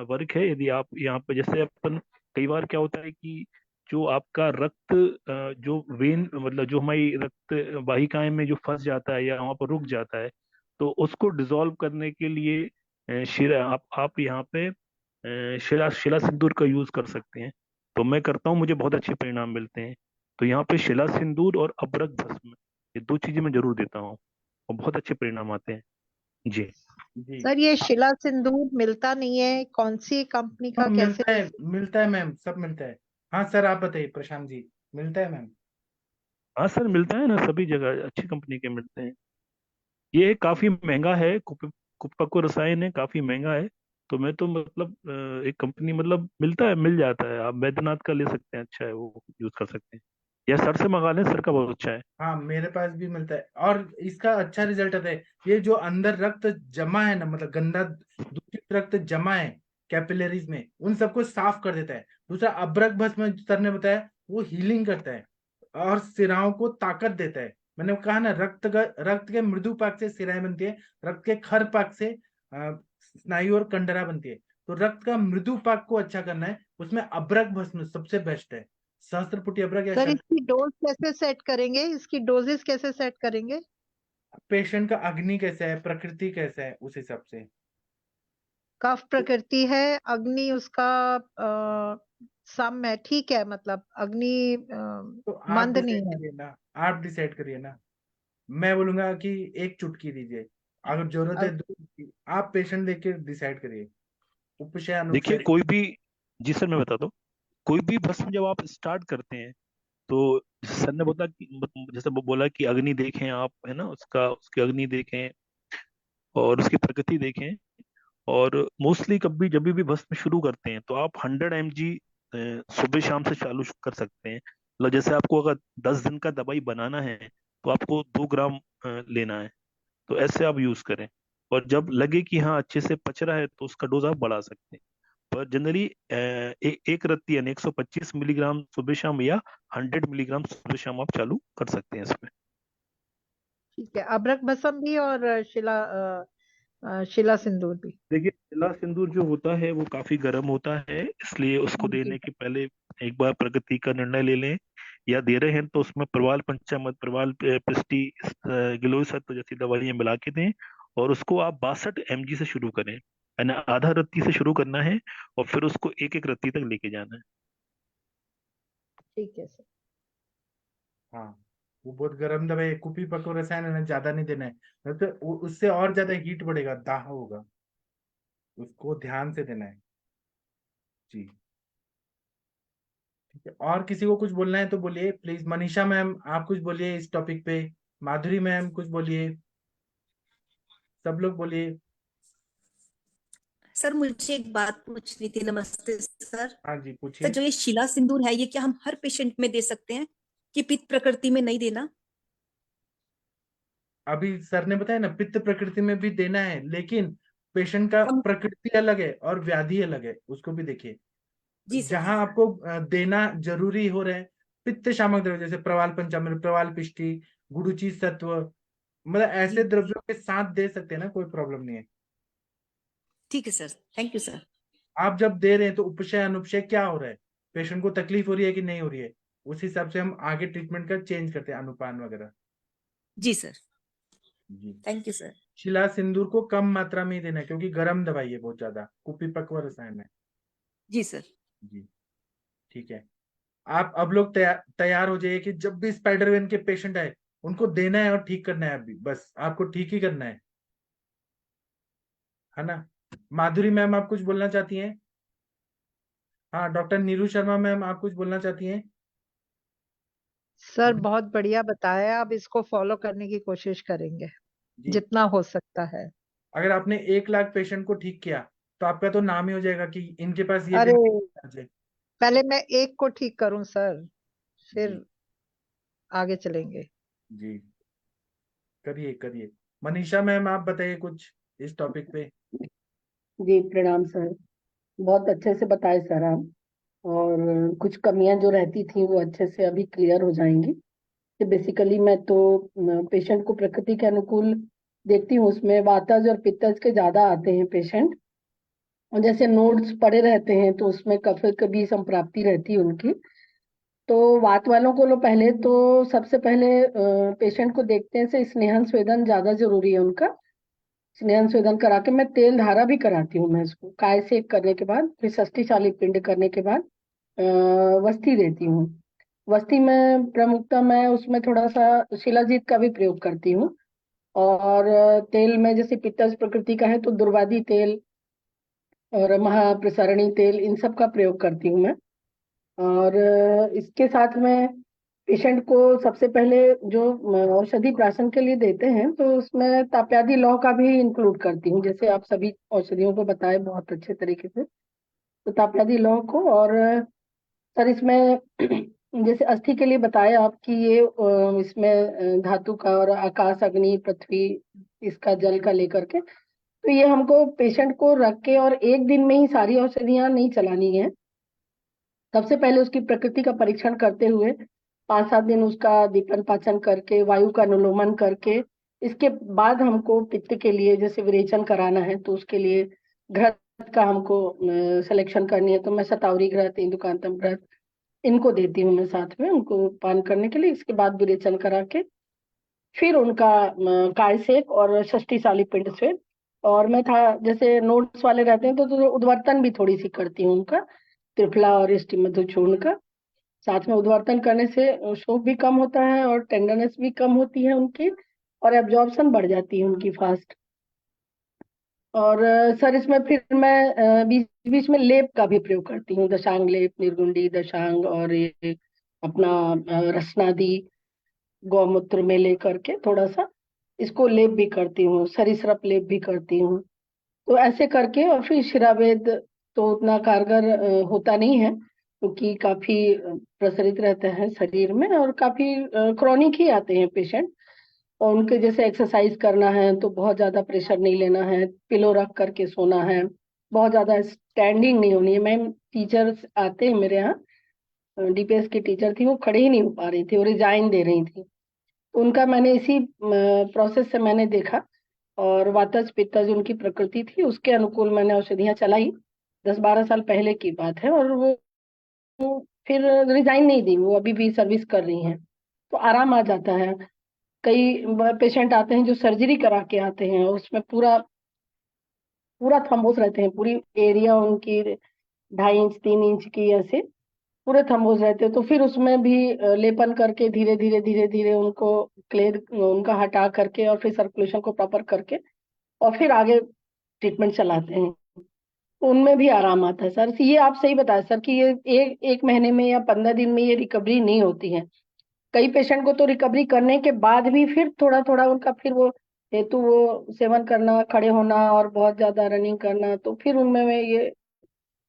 Speaker 3: वर्क है। यदि आप यहाँ पे, जैसे अपन कई बार क्या होता है कि जो आपका रक्त जो वेन, मतलब जो हमारी रक्त वाहिकाएं में जो फंस जाता है या वहाँ पर रुक जाता है, तो उसको डिसॉल्व करने के लिए शिला आप यहाँ पे शिला शिला सिंदूर का यूज कर सकते हैं। तो मैं करता हूँ, मुझे बहुत अच्छे परिणाम मिलते हैं। तो यहाँ पे शिला सिंदूर और अबरक भस्म, ये 2 चीजें मैं जरूर देता हूँ और बहुत अच्छे परिणाम आते हैं जी।
Speaker 1: जी।
Speaker 2: सर ये शिला सिंदूर मिलता नहीं है, कौन सी कंपनी
Speaker 1: हाँ
Speaker 2: का, कैसे ले सकते?
Speaker 1: मिलता है मैम, सब मिलता है। हाँ सर, आप बताइए प्रशांत जी। मिलता है मैम।
Speaker 3: हाँ सर, मिलता है ना, सभी जगह अच्छी कंपनी के मिलते हैं। ये काफी महंगा है, कुप्पाको रसायन है, काफी महंगा है। तो मैं तो मतलब एक कंपनी, मतलब मिलता है, मिल जाता है। आप बैद्यनाथ का ले सकते हैं, अच्छा है, वो यूज कर सकते हैं। या सर से मंगा लें, सर का बहुत अच्छा है।
Speaker 1: हाँ मेरे पास भी मिलता है, और इसका अच्छा रिजल्ट आता है। ये जो अंदर रक्त जमा है ना, मतलब गंदा दूषित रक्त जमा है कैपिलरीज में, उन सबको साफ कर देता है। दूसरा अब्रक भस्म सर ने बताया, वो हीलिंग करता है और सिराओं को ताकत देता है। मैंने कहा ना, रक्त के मृदु पाक से सिराएं बनती है, रक्त के खर पाक से स्नायु और कंडरा बनती है। तो रक्त का मृदु पाक को अच्छा करना है, उसमें अब्रक भस्म सबसे बेस्ट है। सहस्त्रपुटी अब्रक या
Speaker 2: सर
Speaker 1: शत
Speaker 2: इसकी डोज कैसे सेट करेंगे, इसकी डोजेस कैसे सेट करेंगे?
Speaker 1: पेशेंट का अग्नि कैसा है, प्रकृति कैसा है, उस हिसाब से।
Speaker 2: कफ प्रकृति है, अग्नि उसका सम है, ठीक है, मतलब अग्नि
Speaker 1: तो आप
Speaker 2: मंद
Speaker 1: डिसाइड
Speaker 2: नहीं है।
Speaker 1: करिए ना, आप डिसाइड करिए ना। मैं बोलूंगा कि एक चुटकी दीजिए, अगर जरूरत है
Speaker 2: अब
Speaker 1: 2 चुटकी। आप पेशेंट देख के डिसाइड करिए, उपशय
Speaker 3: देखिए
Speaker 1: अनुपशय।
Speaker 3: कोई भी, जी सर मैं बताता हूँ, कोई भी भस्म जब आप स्टार्ट करते हैं, तो सर ने बोला कि, जैसे वो बोला कि अग्नि देखें आप, है ना, उसका उसकी अग्नि देखें और उसकी प्रकृति देखें। और मोस्टली कभी जब भी भस्म शुरू करते हैं तो आप 100 mg सुबह शाम से चालू कर सकते हैं। मतलब जैसे आपको अगर 10 दिन का दवाई बनाना है तो आपको 2 ग्राम लेना है, तो ऐसे आप यूज करें। और जब लगे कि हाँ अच्छे से पच रहा है तो उसका डोज आप बढ़ा सकते हैं। पर जनरली एक रत्ती यानी 125 मिलीग्राम सुबह शाम, या 100 मिलीग्राम सुबह शाम आप चालू कर सकते हैं इसमें।
Speaker 2: ठीक है, अभ्रक भस्म भी और शिला सिंदूर भी।
Speaker 3: देखिए तिला सिंदूर जो होता है वो काफी गर्म होता है, इसलिए उसको
Speaker 2: जी
Speaker 3: देने के पहले एक बार प्रगति का निर्णय ले लें। या दे रहे हैं तो उसमें प्रवाल पंचामृत, प्रवाल पिष्टी, गिलोय सत्व जैसी दवाइयां मिला के दें। और उसको आप 62 mg से शुरू करें, यानी आधा रत्ती से शुरू करना है, और फिर उसको एक एक रत्ती तक लेके जाना है।
Speaker 2: ठीक है सर।
Speaker 1: हाँ, वो बहुत गर्म दवाई है, कुपी पको रसायन है ना, ज्यादा नहीं देना है, नहीं तो उससे और ज्यादा हीट बढ़ेगा, दाह होगा। उसको ध्यान से देना है। जी। ठीक है, और किसी को कुछ बोलना है तो बोलिए प्लीज। मनीषा मैम आप कुछ बोलिए इस टॉपिक पे। माधुरी मैम कुछ बोलिए। सब लोग बोलिए।
Speaker 6: सर मुझे एक बात पूछनी थी। नमस्ते सर।
Speaker 1: हाँ जी,
Speaker 6: सर
Speaker 1: पूछिए।
Speaker 6: जो ये शिला सिंदूर है, ये क्या हम हर पेशेंट में दे सकते हैं कि पित्त प्रकृति में नहीं देना?
Speaker 1: अभी सर ने बताया ना, पित्त प्रकृति में भी देना है, लेकिन पेशेंट का
Speaker 6: हम
Speaker 1: प्रकृति अलग है और व्याधि अलग है, उसको भी देखिए।
Speaker 6: जी सर।
Speaker 1: जहां आपको देना जरूरी हो रहा है, पित्त शामक द्रव्य जैसे प्रवाल पंचामृत, प्रवाल पिष्टी, गुरुची सत्व, मतलब ऐसे
Speaker 6: जी
Speaker 1: द्रव्यों के साथ दे सकते हैं ना, कोई प्रॉब्लम नहीं है।
Speaker 6: ठीक है सर, थैंक यू सर।
Speaker 1: आप जब दे रहे हैं तो उपशय अनुपशय क्या हो रहा है, पेशेंट को तकलीफ हो रही है कि नहीं हो रही है, उस हिसाब से हम आगे ट्रीटमेंट का चेंज करते हैं, अनुपान वगैरह।
Speaker 6: जी सर,
Speaker 1: जी।
Speaker 6: Thank you sir.
Speaker 1: शिला सिंदूर को कम मात्रा में ही देना है क्योंकि गर्म दवाई है, बहुत ज्यादा कुपिपक्व रसायन है।
Speaker 6: जी सर।
Speaker 1: जी ठीक है। आप अब लोग तैयार हो जाइए कि जब भी स्पाइडरवेन के पेशेंट आए उनको देना है और ठीक करना है। अभी बस आपको ठीक ही करना है ना। माधुरी मैम आप कुछ बोलना चाहती हैं? हाँ, डॉक्टर नीरू शर्मा मैम आप कुछ बोलना चाहती हैं?
Speaker 2: सर बहुत बढ़िया बताया, अब इसको फॉलो करने की कोशिश करेंगे
Speaker 1: जी।
Speaker 2: जितना हो सकता है।
Speaker 1: अगर आपने 1 लाख पेशेंट को ठीक किया तो आपका तो नाम ही हो जाएगा कि इनके पास ये
Speaker 2: अरे
Speaker 1: बीमारी है।
Speaker 2: पहले मैं एक को ठीक करूं सर,
Speaker 1: जी
Speaker 2: फिर आगे चलेंगे।
Speaker 1: जी, करिए करिए। मनीषा मैम आप बताइए कुछ इस टॉपिक पे।
Speaker 7: जी प्रणाम सर, बहुत अच्छे से बताए सर आप। और कुछ कमियां जो रहती थी वो अच्छे से अभी क्लियर हो जाएंगी। कि बेसिकली मैं तो पेशेंट को प्रकृति के अनुकूल देखती हूँ, उसमें वातज और पित्तज के ज्यादा आते हैं पेशेंट। और जैसे नोड्स पड़े रहते हैं तो उसमें कफ की संप्राप्ति रहती है उनकी। तो वात वालों को लो पहले तो सबसे पहले पेशेंट को देखते हैं से स्नेहन स्वेदन ज्यादा जरूरी है उनका। स्नेहन स्वेदन करा के मैं तेल धारा भी कराती हूँ, मैं इसको काय सेक करने के बाद फिर षष्ठी शाली पिंड करने के बाद वस्ती देती हूँ। वस्ती में प्रमुखता मैं उसमें थोड़ा सा शिलाजीत का भी प्रयोग करती हूँ। और तेल में जैसे पित्तज प्रकृति का है तो दुर्वादी तेल और महाप्रसारणी तेल इन सब का प्रयोग करती हूँ मैं। और इसके साथ में पेशेंट को सबसे पहले जो औषधि प्राशन के लिए देते हैं तो उसमें ताप्यादि लौह का भी इंक्लूड करती हूँ, जैसे आप सभी औषधियों को बताए बहुत अच्छे तरीके से। तो ताप्यादि लौह को और सर इसमें जैसे अस्थि के लिए बताया आप कि ये इसमें धातु का और आकाश अग्नि पृथ्वी इसका जल का लेकर के। तो ये हमको पेशेंट को रख के और एक दिन में ही सारी औषधियां नहीं चलानी है। सबसे पहले उसकी प्रकृति का परीक्षण करते हुए 5-7 दिन उसका दीपन पाचन करके वायु का अनुलोमन करके इसके बाद हमको पित्त के लिए जैसे विरेचन कराना है तो उसके लिए घृत का हमको सिलेक्शन करनी है। तो मैं शतावरी घृत इंदुकांतम घृत इनको देती हूँ मैं साथ में उनको पान करने के लिए। इसके बाद विरेचन करा के फिर उनका काय सेक और षष्ठी शाली पिंड स्वेद। और मैं था जैसे नोट्स वाले रहते हैं तो उद्वर्तन भी थोड़ी सी करती हूँ उनका, त्रिफला और इष्टि मधु चूर्ण का। साथ में उद्वर्तन करने से शोक भी कम होता है और टेंडरनेस भी कम होती है उनकी और एब्जॉर्प्शन बढ़ जाती है उनकी फास्ट। और सर इसमें फिर मैं बीच बीच में लेप का भी प्रयोग करती हूँ, दशांग लेप, निर्गुंडी दशांग और ये अपना रसनादी गौमूत्र में लेकर के थोड़ा सा इसको लेप भी करती हूँ, सरिसृप लेप भी करती हूँ। तो ऐसे करके और फिर शिरावेद तो उतना कारगर होता नहीं है क्योंकि काफी प्रसरित रहता है शरीर में और काफी क्रॉनिक ही आते हैं पेशेंट। और उनके जैसे एक्सरसाइज करना है तो बहुत ज्यादा प्रेशर नहीं लेना है, पिलो रख करके सोना है, बहुत ज्यादा स्टैंडिंग नहीं होनी है। मैम टीचर्स आते हैं मेरे यहाँ, डीपीएस की टीचर थी, वो खड़े ही नहीं हो पा रही थी, वो रिजाइन दे रही थी। तो उनका मैंने इसी प्रोसेस से मैंने देखा और वातज पित्तज उनकी प्रकृति थी उसके अनुकूल मैंने औषधियां चलाई। 10-12 साल पहले की बात है और वो फिर रिजाइन नहीं दी, वो अभी भी सर्विस कर रही हैं। तो आराम आ जाता है। कई पेशेंट आते हैं जो सर्जरी करा के आते हैं उसमें पूरा पूरा थम्बोस रहते हैं, पूरी एरिया उनकी 2.5 इंच 3 इंच की ऐसे पूरे थम्बोस रहते हैं। तो फिर उसमें भी लेपन करके धीरे धीरे धीरे धीरे उनको क्लेद उनका हटा करके और फिर सर्कुलेशन को प्रॉपर करके और फिर आगे ट्रीटमेंट चलाते हैं। तो उनमें भी आराम आता है सर। ये आप सही बताया सर कि ये एक महीने में या 15 दिन में ये रिकवरी नहीं होती है। कई पेशेंट को तो रिकवरी करने के बाद भी फिर थोड़ा थोड़ा उनका फिर वो हेतु वो सेवन करना, खड़े होना और बहुत ज्यादा रनिंग करना तो फिर उनमें ये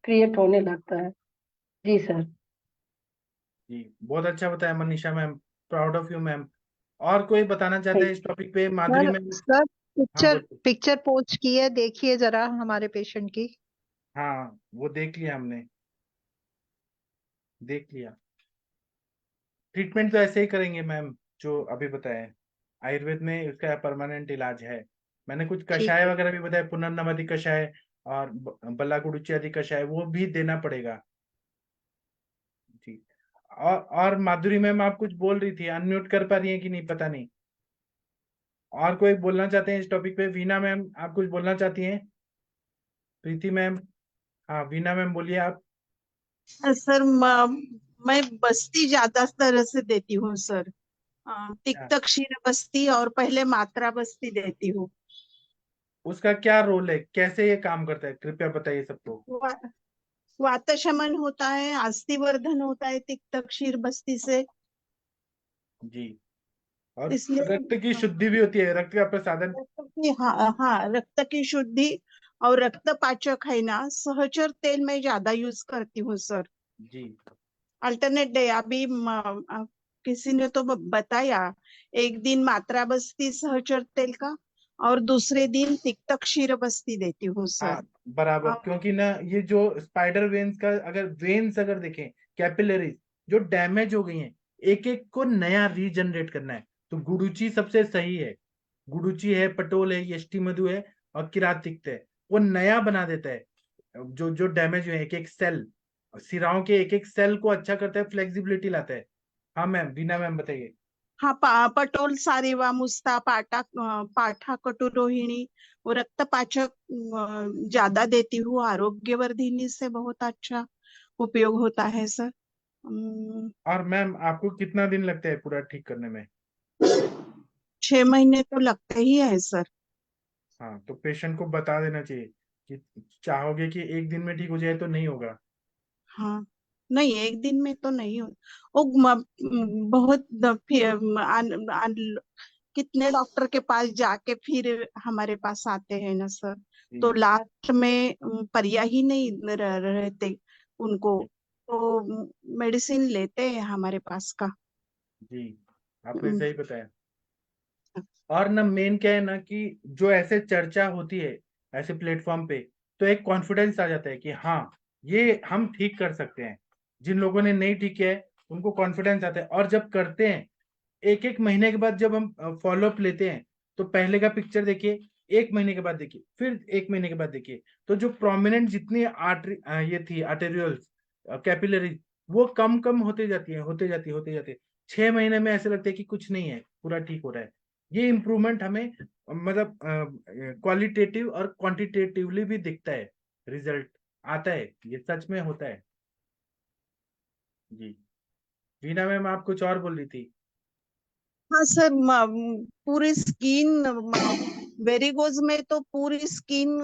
Speaker 7: क्रिएट होने लगता है। जी सर।
Speaker 1: जी बहुत अच्छा बताया Manisha ma'am, proud of you ma'am. और कोई बताना चाहते हैं इस टॉपिक पे? माधुरी
Speaker 2: सर
Speaker 1: मैम।
Speaker 2: सर
Speaker 1: हाँ
Speaker 2: पिक्चर
Speaker 1: बोलिए।
Speaker 2: पिक्चर पोस्ट की है, देखिए जरा हमारे पेशेंट की।
Speaker 1: हाँ वो देख लिया हमने, देख लिया। ट्रीटमेंट तो ऐसे ही करेंगे मैम जो अभी बताया। आयुर्वेद में उसका परमानेंट इलाज है। मैंने कुछ
Speaker 2: ठीक
Speaker 1: कषाय
Speaker 2: है।
Speaker 1: वगैरह भी बताया, पुनर्नवादी कषाय और बल्लाकुडुची आदि कषाय वो भी देना पड़ेगा। जी। और माधुरी मैम आप कुछ बोल रही थी, अनम्यूट कर पा रही हैं कि नहीं पता नहीं। और कोई बोलना चाहते हैं इस टॉपिक पे? वीना मैम, आप कुछ बोलना चाहती हैं? प्रीति मैम? हाँ, वीना मैम बोलिए आप।
Speaker 8: सर मैं बस्ती ज्यादा तरह से देती हूँ सर।
Speaker 1: हाँ,
Speaker 8: तिक्तक क्षीर बस्ती और पहले मात्रा बस्ती देती हूँ।
Speaker 1: उसका क्या रोल है, कैसे ये काम करता है, कृपया बताइए सबको।
Speaker 8: वा- वातशमन होता है, अस्थिवर्धन होता है तिक्तक क्षीर बस्ती से।
Speaker 1: जी। और
Speaker 8: इसलिए
Speaker 1: रक्त की शुद्धि भी होती है, रक्त का प्रसादन।
Speaker 8: रक्त की, हाँ हाँ, रक्त की शुद्धि और रक्त पाचक है ना, सहचर तेल मैं ज्यादा यूज करती हूँ सर।
Speaker 1: जी।
Speaker 8: अल्टरनेट डे अभी किसी ने तो बताया, एक दिन मात्रा बस्ती सहचर तेल का और दूसरे दिन तिक्तक क्षीर बस्ती देती हूँ सर।
Speaker 1: हाँ, बराबर,
Speaker 8: और
Speaker 1: क्योंकि ना ये जो स्पाइडर वेन्स का, अगर वेन्स अगर देखें, कैपिलरीज जो डैमेज हो गई हैं, एक एक को नया रीजनरेट करना है, तो गुडुची सबसे सही है। गुडुची है, पटोल है, यष्टि मधु है, और किरातिक्त है। वो नया बना देता है जो जो डैमेज हुए एक एक सेल, सिराओं के एक एक सेल को अच्छा करता है, फ्लेक्सिबिलिटी लाता है। हाँ मैम, बीना मैम बताइए।
Speaker 8: हाँ, पटोल सारिवा मुस्ता पाठा कटुरोहिणी और रक्त पाचक ज्यादा देती हूँ। आरोग्यवर्धिनी से बहुत अच्छा उपयोग होता है सर।
Speaker 1: और मैम, आपको कितना दिन लगता है पूरा ठीक करने में?
Speaker 8: 6 महीने तो लगते ही है सर।
Speaker 1: हाँ, तो पेशेंट को बता देना चाहिए कि चाहोगे कि एक दिन में ठीक हो जाए तो नहीं होगा।
Speaker 8: हाँ, नहीं एक दिन में तो नहीं हो। वो बहुत कितने डॉक्टर के पास जाके फिर हमारे पास आते हैं ना सर। तो
Speaker 1: जी।
Speaker 8: लास्ट में पर्याय ही नहीं रहते उनको, तो मेडिसिन लेते हैं हमारे पास का।
Speaker 1: जी, आपने
Speaker 8: अम,
Speaker 1: सही बताया। और ना मेन क्या है ना कि जो ऐसे चर्चा होती है ऐसे प्लेटफॉर्म पे, तो एक कॉन्फिडेंस आ जाता है कि हाँ, ये हम ठीक कर सकते हैं। जिन लोगों ने नहीं ठीक किया है उनको कॉन्फिडेंस आता है, और जब करते हैं एक एक महीने के बाद, जब हम फॉलो अप लेते हैं, तो पहले का पिक्चर देखिए, एक महीने के बाद देखिए, फिर एक महीने के बाद देखिए, तो जो प्रोमिनेंट जितनी आर्टरी ये थी आर्टेरियल्स, कैपिलरीज, वो कम कम होते जाती है, होते जाती है, होते जाते हैं। 6 महीने में ऐसे लगता है कि कुछ नहीं है, पूरा ठीक हो रहा है। ये इम्प्रूवमेंट हमें मतलब क्वालिटेटिव और क्वांटिटेटिवली भी दिखता है, रिजल्ट आता है, ये सच में होता है। जी। वीना मैम, आप कुछ और बोल रही थी?
Speaker 8: हाँ सर, पूरी स्किन, वेरिगोज में तो पूरी स्किन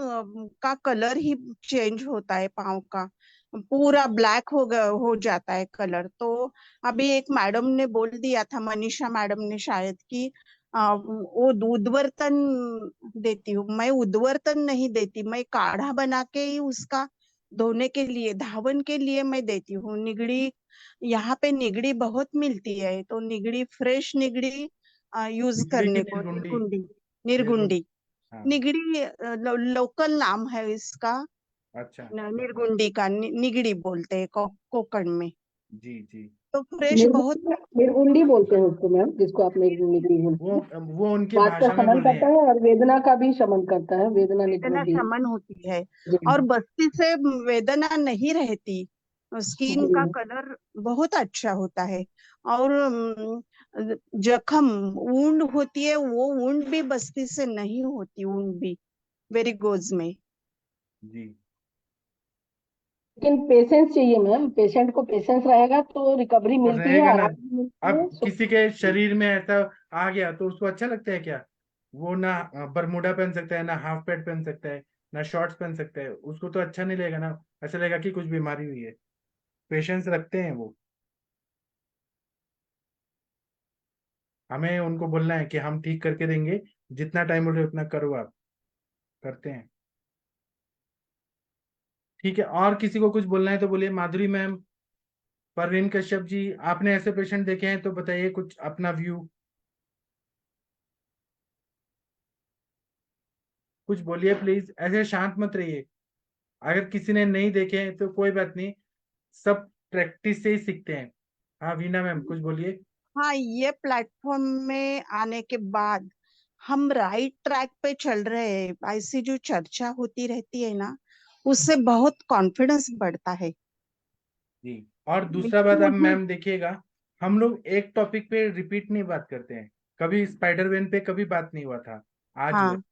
Speaker 8: का कलर ही चेंज होता है, पाँव का पूरा ब्लैक हो जाता है कलर। तो अभी एक मैडम ने बोल दिया था, मनीषा मैडम ने शायद, कि वो उद्वर्तन देती हूँ। मैं उद्वर्तन नहीं देती, मैं काढ़ा बना के ही उसका धोने के लिए, धावन के लिए मैं देती हूँ। निगड़ी, यहाँ पे निगड़ी बहुत मिलती है, तो निगड़ी, फ्रेश निगड़ी यूज
Speaker 1: निगड़ी की
Speaker 8: करने को,
Speaker 1: निर्गुंडी?
Speaker 8: निर्गुंडी।
Speaker 1: निर्गुंड।
Speaker 8: निर्गुंडी,
Speaker 1: हाँ।
Speaker 8: निगड़ी लोकल नाम है इसका।
Speaker 1: अच्छा।
Speaker 8: निर्गुंडी का निगड़ी बोलते हैं कोकण में।
Speaker 1: जी जी।
Speaker 8: तो फ्रेश बहुत।
Speaker 7: निर्गुंडी बोलते हैं उसको मैम, जिसको आप निगुंडी बोलते
Speaker 1: वो
Speaker 7: हैं।
Speaker 1: वो उनकी
Speaker 7: बात का
Speaker 1: भाषा में
Speaker 7: शमन
Speaker 1: बोल रहे
Speaker 7: करता
Speaker 1: हैं।
Speaker 7: है और वेदना का भी शमन करता है, वेदना
Speaker 8: वेदना
Speaker 7: निगुंडी।
Speaker 8: शमन होती है,
Speaker 7: जी
Speaker 8: और बस्ती से वेदना नहीं रहती। स्किन का
Speaker 7: जी।
Speaker 8: कलर बहुत अच्छा होता है। और जख्म, वुंड होती है, वो वुंड भी बस्ती से नहीं होती, वुंड भी वेरिगोज में।
Speaker 1: जी।
Speaker 7: लेकिन पेशेंस चाहिए मैम, पेशेंट को पेशेंस रहेगा तो रिकवरी
Speaker 1: और
Speaker 7: मिलती है,
Speaker 1: रहेगा ना।
Speaker 7: आराम मिलती
Speaker 1: अब
Speaker 7: है,
Speaker 1: किसी के शरीर में ऐसा आ गया तो उसको अच्छा लगता है क्या? वो ना बरमूडा पहन सकता है, ना हाफ पैंट पहन सकता है, ना शॉर्ट्स पहन सकता है, उसको तो अच्छा नहीं लगेगा ना। ऐसा लगेगा कि कुछ बीमारी हुई है। पेशेंस रखते हैं वो। हमें उनको बोलना है कि हम ठीक करके देंगे, जितना टाइम बोले उतना करो आप। करते हैं। ठीक है, और किसी को कुछ बोलना है तो बोलिए। माधुरी मैम, परवीन कश्यप जी, आपने ऐसे पेशेंट देखे हैं तो बताइए कुछ अपना व्यू, कुछ बोलिए प्लीज, ऐसे शांत मत रहिए। अगर किसी ने नहीं देखे हैं तो कोई बात नहीं, सब प्रैक्टिस से ही सीखते हैं। हाँ वीना मैम, कुछ बोलिए।
Speaker 8: हाँ, ये प्लेटफॉर्म में आने के बाद हम राइट ट्रैक पे चल रहे हैं। ऐसी जो चर्चा होती रहती है ना, उससे बहुत कॉन्फिडेंस बढ़ता है।
Speaker 1: जी। और दूसरा बात, अब
Speaker 8: मुझे
Speaker 1: मैम देखिएगा, हम लोग एक टॉपिक पे रिपीट नहीं बात करते हैं। कभी स्पाइडर वेन पे कभी बात नहीं हुआ था, आज हुआ।
Speaker 8: हाँ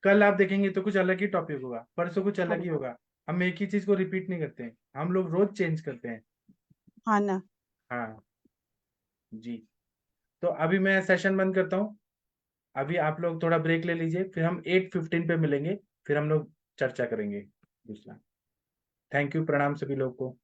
Speaker 1: कल आप देखेंगे तो कुछ अलग ही टॉपिक होगा, परसों कुछ अलग ही
Speaker 8: हाँ
Speaker 1: होगा। हम एक ही चीज को रिपीट नहीं करते हैं, हम लोग रोज चेंज करते हैं।
Speaker 8: हाँ ना।
Speaker 1: हाँ जी। तो अभी मैं सेशन बंद करता हूँ। अभी आप लोग थोड़ा ब्रेक ले लीजिए, फिर हम 8:15 पे मिलेंगे, फिर हम लोग चर्चा करेंगे दूसरा। थैंक यू, प्रणाम सभी लोग को।